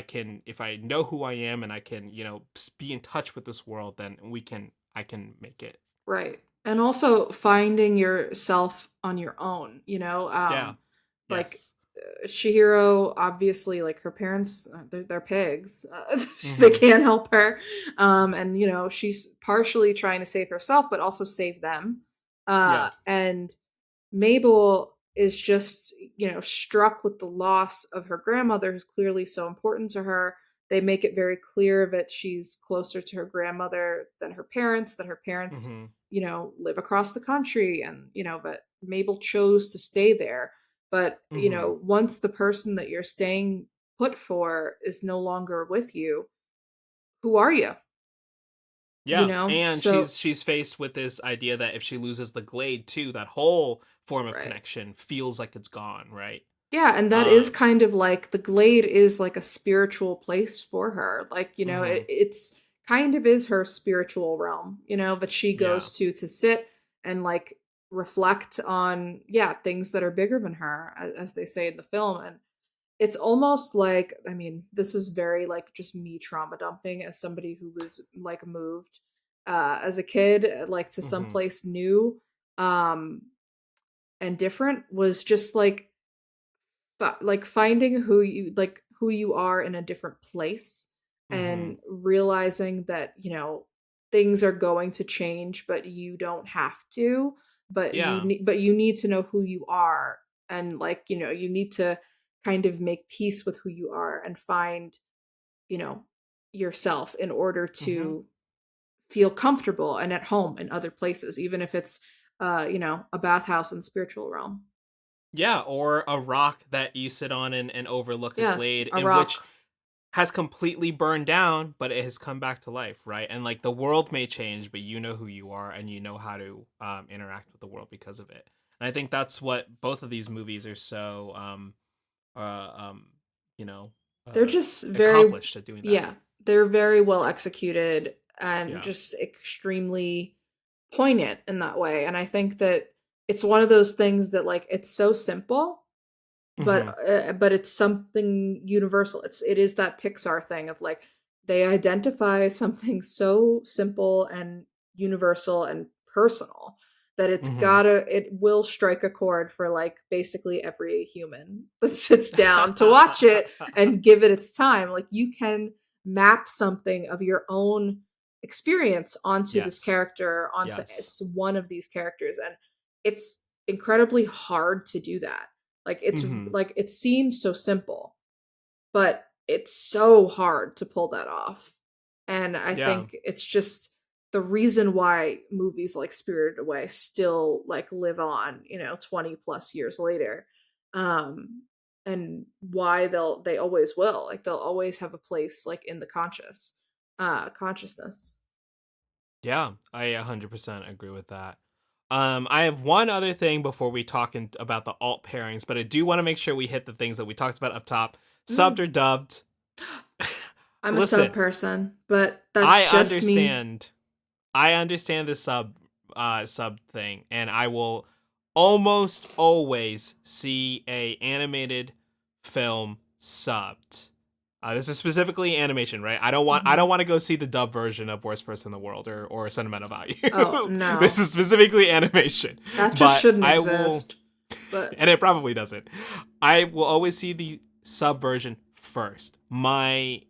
I know who I am, and I can be in touch with this world, then I can make it. Right. And also finding yourself on your own, Yeah. like Yes. Chihiro, obviously, like her parents, they're pigs. They Mm-hmm. can't help her. And, she's partially trying to save herself, but also save them. Yeah. And Mabel is just, struck with the loss of her grandmother, who's clearly so important to her. They make it very clear that she's closer to her grandmother than her parents, that her parents, Mm-hmm. live across the country, and, but Mabel chose to stay there. But, Mm-hmm. once the person that you're staying put for is no longer with you, who are you? Yeah, and So, she's faced with this idea that if she loses the glade too, that whole form of right. connection feels like it's gone, right? Yeah, and that is Um. kind of like the glade is like a spiritual place for her. Like, Mm-hmm. it's kind of is her spiritual realm, that she Yeah. goes to sit and like reflect on, yeah, things that are bigger than her, as they say in the film. And it's almost like, I mean, this is very like just me trauma dumping as somebody who was like moved as a kid, like to Mm-hmm. someplace new um and different, was just like finding who you are in a different place, Mm-hmm. and realizing that things are going to change, but you don't have to, Yeah. but you need to know who you are, and like you need to kind of make peace with who you are and find you know yourself in order Mm-hmm. to feel comfortable and at home in other places, even if it's a bathhouse in the spiritual realm. Yeah, or a rock that you sit on, and overlook a Yeah, glade a in which rock. has completely burned down, but it has come back to life, right? And like the world may change, but you know who you are, and you know how to interact with the world because of it. And I think that's what both of these movies are so uh, um, you know, They're uh, just very, accomplished at doing that. yeah, they're very well executed and Yeah. just extremely poignant in that way. And I think that it's one of those things that like it's so simple, Hmm. but it's something universal. It is that Pixar thing of like they identify something so simple and universal and personal that Hmm. it will strike a chord for like basically every human that sits down to watch it and give it its time. Like you can map something of your own experience onto this Yes. character, onto Yes. one of these characters, and it's incredibly hard to do that. Like it's Hmm. like it seems so simple, but it's so hard to pull that off. And I Yeah. think it's just the reason why movies like Spirited Away still like live on, 20 plus years later. Um and why they always will. Like they'll always have a place like in the consciousness. Yeah. I 100% agree with that. I have one other thing before we talk about the alt pairings, but I do want to make sure we hit the things that we talked about up top. Subbed Mm. or dubbed? I'm a sub Listen, person, but that's I just me. understand. I understand the sub thing, and I will almost always see a animated film subbed. This is specifically animation, right? I don't Mhm. want to go see the dub version of Worst Person in the World, or Sentimental Value. Oh, This no. is specifically animation, That just but shouldn't I will, exist. But and it probably doesn't. I will always see the sub version first. My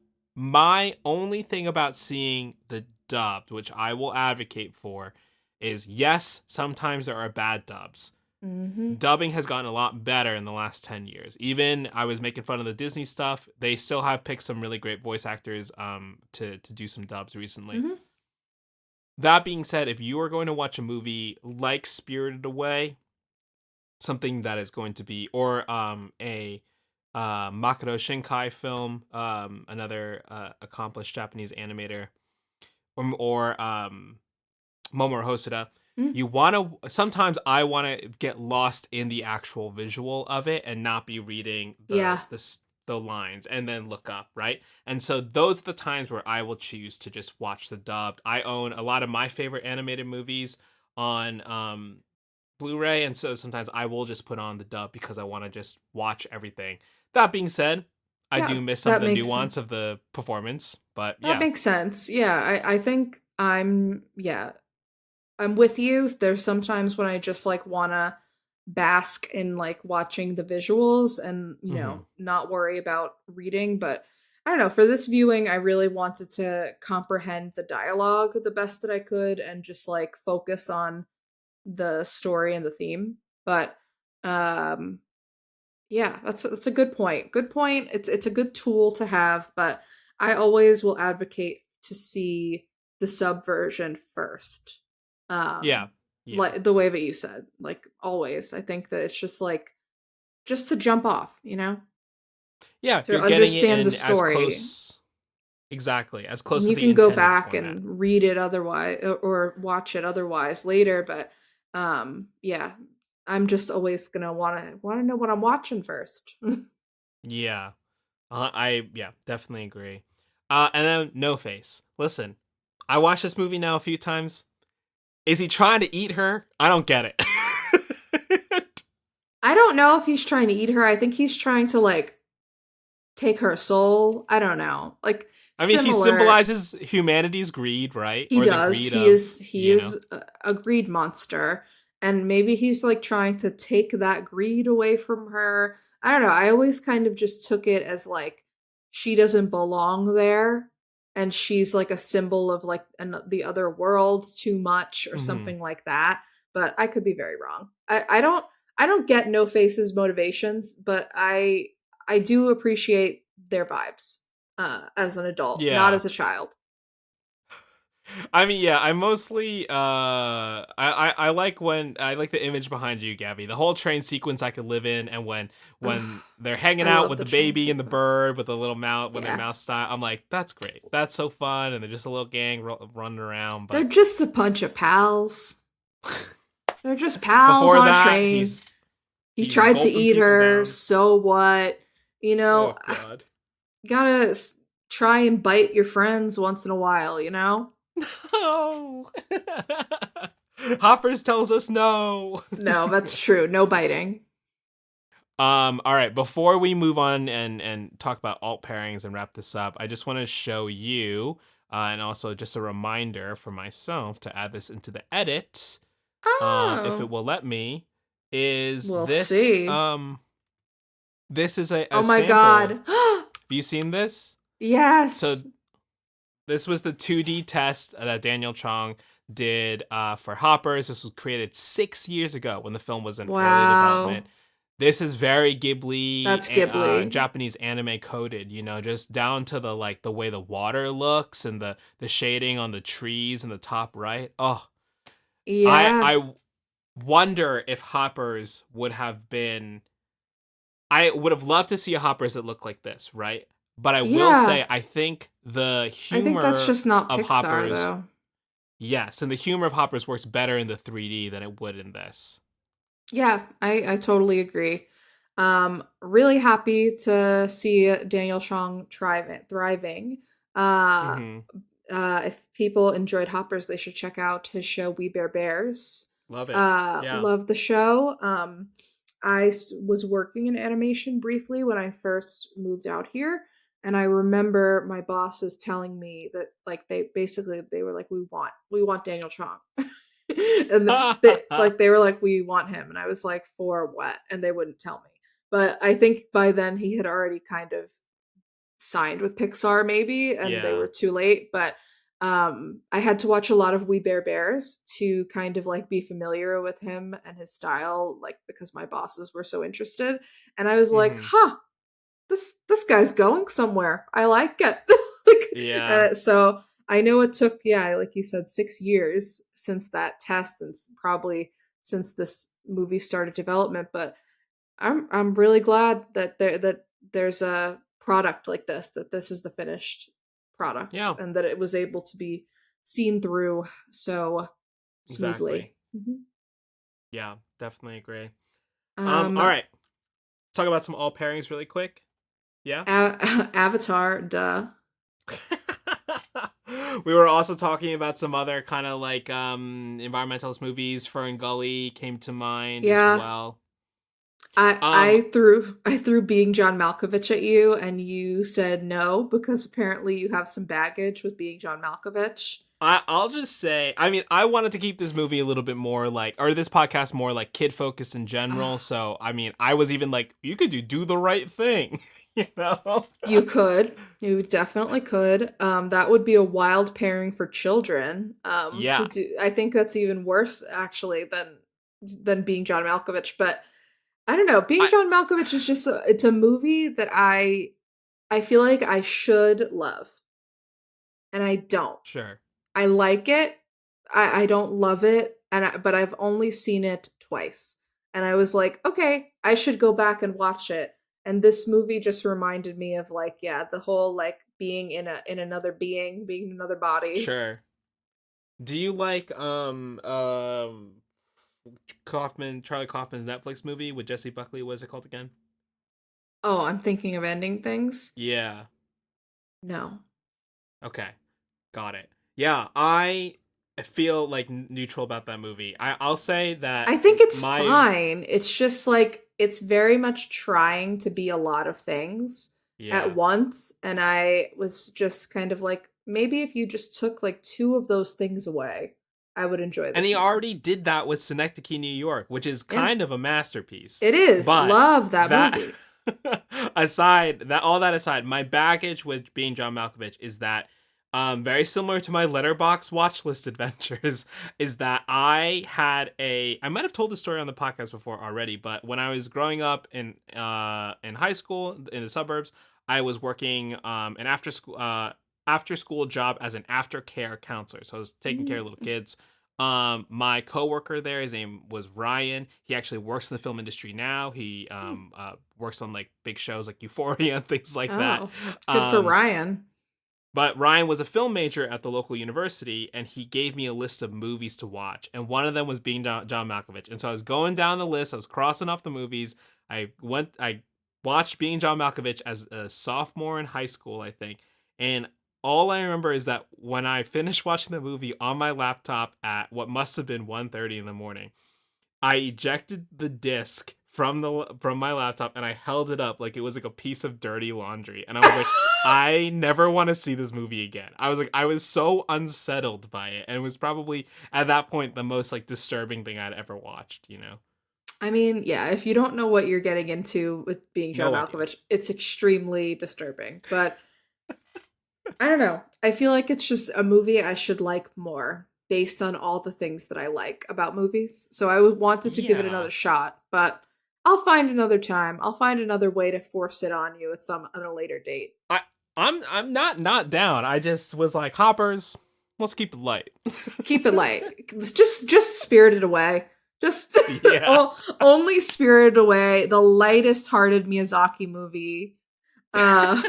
only thing about seeing the dubbed, which I will advocate for, is yes, sometimes there are bad dubs. mhm. Dubbing has gotten a lot better in the last 10 years. Even I was making fun of the Disney stuff, they still have picked some really great voice actors to do some dubs recently. Mhm. That being said, if you are going to watch a movie like Spirited Away, something that is going to be, or a Makoto Shinkai film, another accomplished Japanese animator, or Momoru Hosoda, Mm. you want to, sometimes I want to get lost in the actual visual of it and not be reading Yeah. the lines and then look up, right? And so those are the times where I will choose to just watch the dubbed. I own a lot of my favorite animated movies on Blu-ray, and so sometimes I will just put on the dub because I want to just watch everything. That being said, I Yeah, do miss some of that the makes sense. nuance of the performance, but That yeah. makes sense. Yeah, I think I'm with you. There's sometimes when I just like wanna bask in like watching the visuals and, Hmm. not worry about reading, but I don't know, for this viewing I really wanted to comprehend the dialogue the best that I could and just like focus on the story and the theme. But um yeah, that's a good point. Good point. It's a good tool to have, but I always will advocate to see the sub version first. Yeah. Um Yeah. like the way that you said, like always. I think that it's just like just to jump off, Yeah, to you're getting it understand the in as story. close, exactly, as close And to you the can go intended back format. and read it otherwise or watch it otherwise later, but yeah, I'm just always going to want to know what I'm watching first. Yeah. Yeah, definitely agree. And then No Face. Listen, I watched this movie now a few times. Is he trying to eat her? I don't get it. I don't know if he's trying to eat her. I think he's trying to like take her soul. I don't know. Like I mean, he similar. symbolizes humanity's greed, right? He Or the does. greed He of, is he you know. is a greed monster, and maybe he's like trying to take that greed away from her. I don't know. I always kind of just took it as like she doesn't belong there, and she's like a symbol of like the other world too much or Hmm. something like that. But I could be very wrong. I don't get No Face's motivations, but I do appreciate their vibes as an adult, not Yeah. as a child. I mean, yeah, I mostly I like when I like the image behind you, Gabby. The whole train sequence I could live in, and Ugh, when they're hanging I out love with the the train baby and the sequence. bird with the little mouth with their Yeah. mouth style, I'm like, that's great. That's so fun, and they're just a little gang running around. They're But just a bunch of pals. They're just pals before on a that, train. he's He he's tried to gulping eat people her, down. so what? You know, Oh God. you gotta try and bite your friends once in a while? No. Hoppers tells us no. No, that's true. No biting. All right, before we move on and talk about alt pairings and wrap this up, I just want to show you and also just a reminder for myself to add this into the edit, if it Oh, will let me, is we'll this see. this is Oh a my sample. god. Have you seen this? So Yes. this was the 2D test that Daniel Chong did for Hoppers. This was created 6 years ago when the film was in early Wow. development. This is very Ghibli, That's Ghibli. Japanese anime coded. Just down to the way the water looks and the shading on the trees in the top right. Oh, Yeah. I wonder if Hoppers would have been. I would have loved to see a Hoppers that looked like this, right? But I will Yeah. say, I think the I think that's humor just not of Pixar Hoppers, though. yes, and the humor of Hoppers works better in the 3D than it would in this. Yeah, I totally agree. Really happy to see Daniel Chong thriving. Uh, Hmm. if people enjoyed Hoppers, they should check out his show We Bear Bears. Love it. Yeah. Love the show. I was working in animation briefly when I first moved out here, and I remember my bosses telling me that like they were like we want Daniel Chong. And they were like we want him and I was like for what, and they wouldn't tell me, but I think by then he had already kind of signed with Pixar maybe and they Yeah. were too late, but I had to watch a lot of We Bear Bears to kind of like be familiar with him and his style, like because my bosses were so interested, and I was like, Hmm. this guy's going somewhere. I like it. Yeah. so I know it took, yeah, like you said, 6 years since that test, and probably since this movie started development. But I'm really glad that there's a product like this, that this is the finished product, Yeah, and that it was able to be seen through so exactly. smoothly. Mhm. Yeah, definitely agree. Um, All right. Talk about some all pairings really quick. Yeah. Avatar, duh. We were also talking about some other kind of like environmentalist movies. Fern Gully came to mind as Yeah, well. I Um I threw I threw being John Malkovich at you, and you said no because apparently you have some baggage with being John Malkovich. I'll just say, I mean, I wanted to keep this movie a little bit more like, or this podcast more like kid focused in general. So, I mean, I was even like, you could do the right thing, you know? You could. You definitely could. That would be a wild pairing for children. To Yeah, do, I think that's even worse actually than being John Malkovich. But I don't know. Being I John Malkovich is just it's a movie that I feel like I should love, and I don't. sure. I like it. I don't love it, but I've only seen it twice, and I was like, okay, I should go back and watch it. And this movie just reminded me of like, yeah, the whole like being in another being, being in another body. Sure. Do you like Charlie Kaufman's Netflix movie with Jesse Buckley? What is it called again? Oh, I'm thinking of ending things. Yeah. No, Okay. Got it. Yeah, I feel like neutral about that movie. I'll say that I think it's my fine. It's just like it's very much trying to be a lot of things at yeah. once, and I was just kind of like, maybe if you just took like two of those things away, I would enjoy And this he more. already did that with Synecdoche, New York, which is Yeah, kind of a masterpiece. it is. But Love that that movie. all that aside, my baggage with being John Malkovich is that very similar to my letterbox watch list adventures is that I might have told the story on the podcast before already, but when I was growing up in high school in the suburbs, I was working an after school job as an aftercare counselor. So I was taking care of little Mhm. kids. My coworker there, his name was Ryan. He actually works in the film industry now. He works on like big shows like Euphoria and things like that. Oh, good for Um, Ryan. but Ryan was a film major at the local university, and he gave me a list of movies to watch. And one of them was being John Malkovich. And so I was going down the list. I was crossing off the movies. I watched Being John Malkovich as a sophomore in high school, I think. And all I remember is that when I finished watching the movie on my laptop at what must have been 1:30 in the morning, I ejected the disc from my laptop and I held it up like it was like a piece of dirty laundry. And I was like, I never want to see this movie again. I was like, I was so unsettled by it, and it was probably at that point the most like disturbing thing I'd ever watched. You know, I mean, yeah, if you don't know what you're getting into with being John no idea. Malkovich, it's extremely disturbing. But I don't know. I feel like it's just a movie I should like more based on all the things that I like about movies. So I wanted to give it Yeah, another shot, but I'll find another time. I'll find another way to force it on you at some on a later date. I I'm not down. I just was like, Hoppers, let's keep it light. Keep it light. Just Spirited Away. Just Yeah. only Spirited Away, the lightest hearted Miyazaki movie. Uh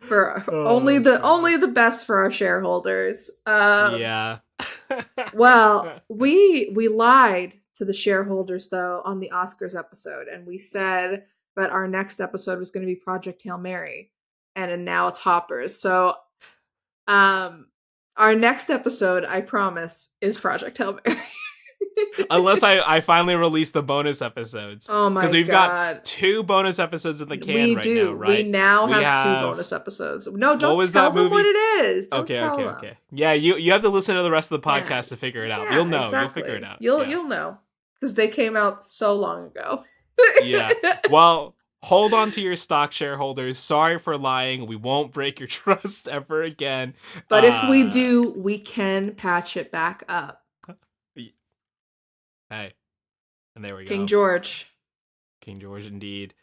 for Oh only god. the best for our shareholders. Yeah. Well, we lied to the shareholders though on the Oscars episode, and we said that our next episode was going to be Project Hail Mary, and now it's Hoppers. So, um, our next episode, I promise, is Project Hail Mary. Unless I finally release the bonus episodes. Oh Because my we've got god. 2 bonus episodes in the can We right now, do. We right? now We have two have bonus episodes. No, what don't was tell that them what movie? it is. Don't Okay, tell okay, them. okay. Yeah, you have to listen to the rest of the Yeah. podcast to figure it out. You'll Yeah, know. You'll figure it exactly. out. You'll Yeah. you'll know because they came out so long ago. Yeah. Well, hold on to your stock, shareholders. Sorry for lying. We won't break your trust ever again. But if we Uh do, we can patch it back up. hey, and there we King go. George. King George indeed.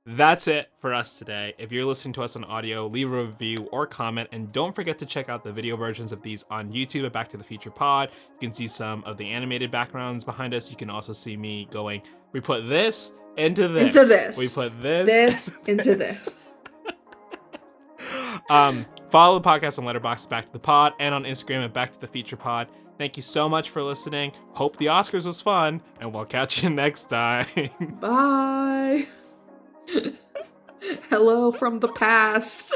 That's it for us today. If you're listening to us on audio, leave a review or comment, and don't forget to check out the video versions of these on YouTube at Back to the Future Pod. You can see some of the animated backgrounds behind us. You can also see me going, we put this into this. Into this. We put this, this into this. Follow the podcast on Letterboxd Back to the Pod and on Instagram at Back to the Feature Pod. Thank you so much for listening. Hope the Oscars was fun, and we'll catch you next time. Bye. Hello from the past.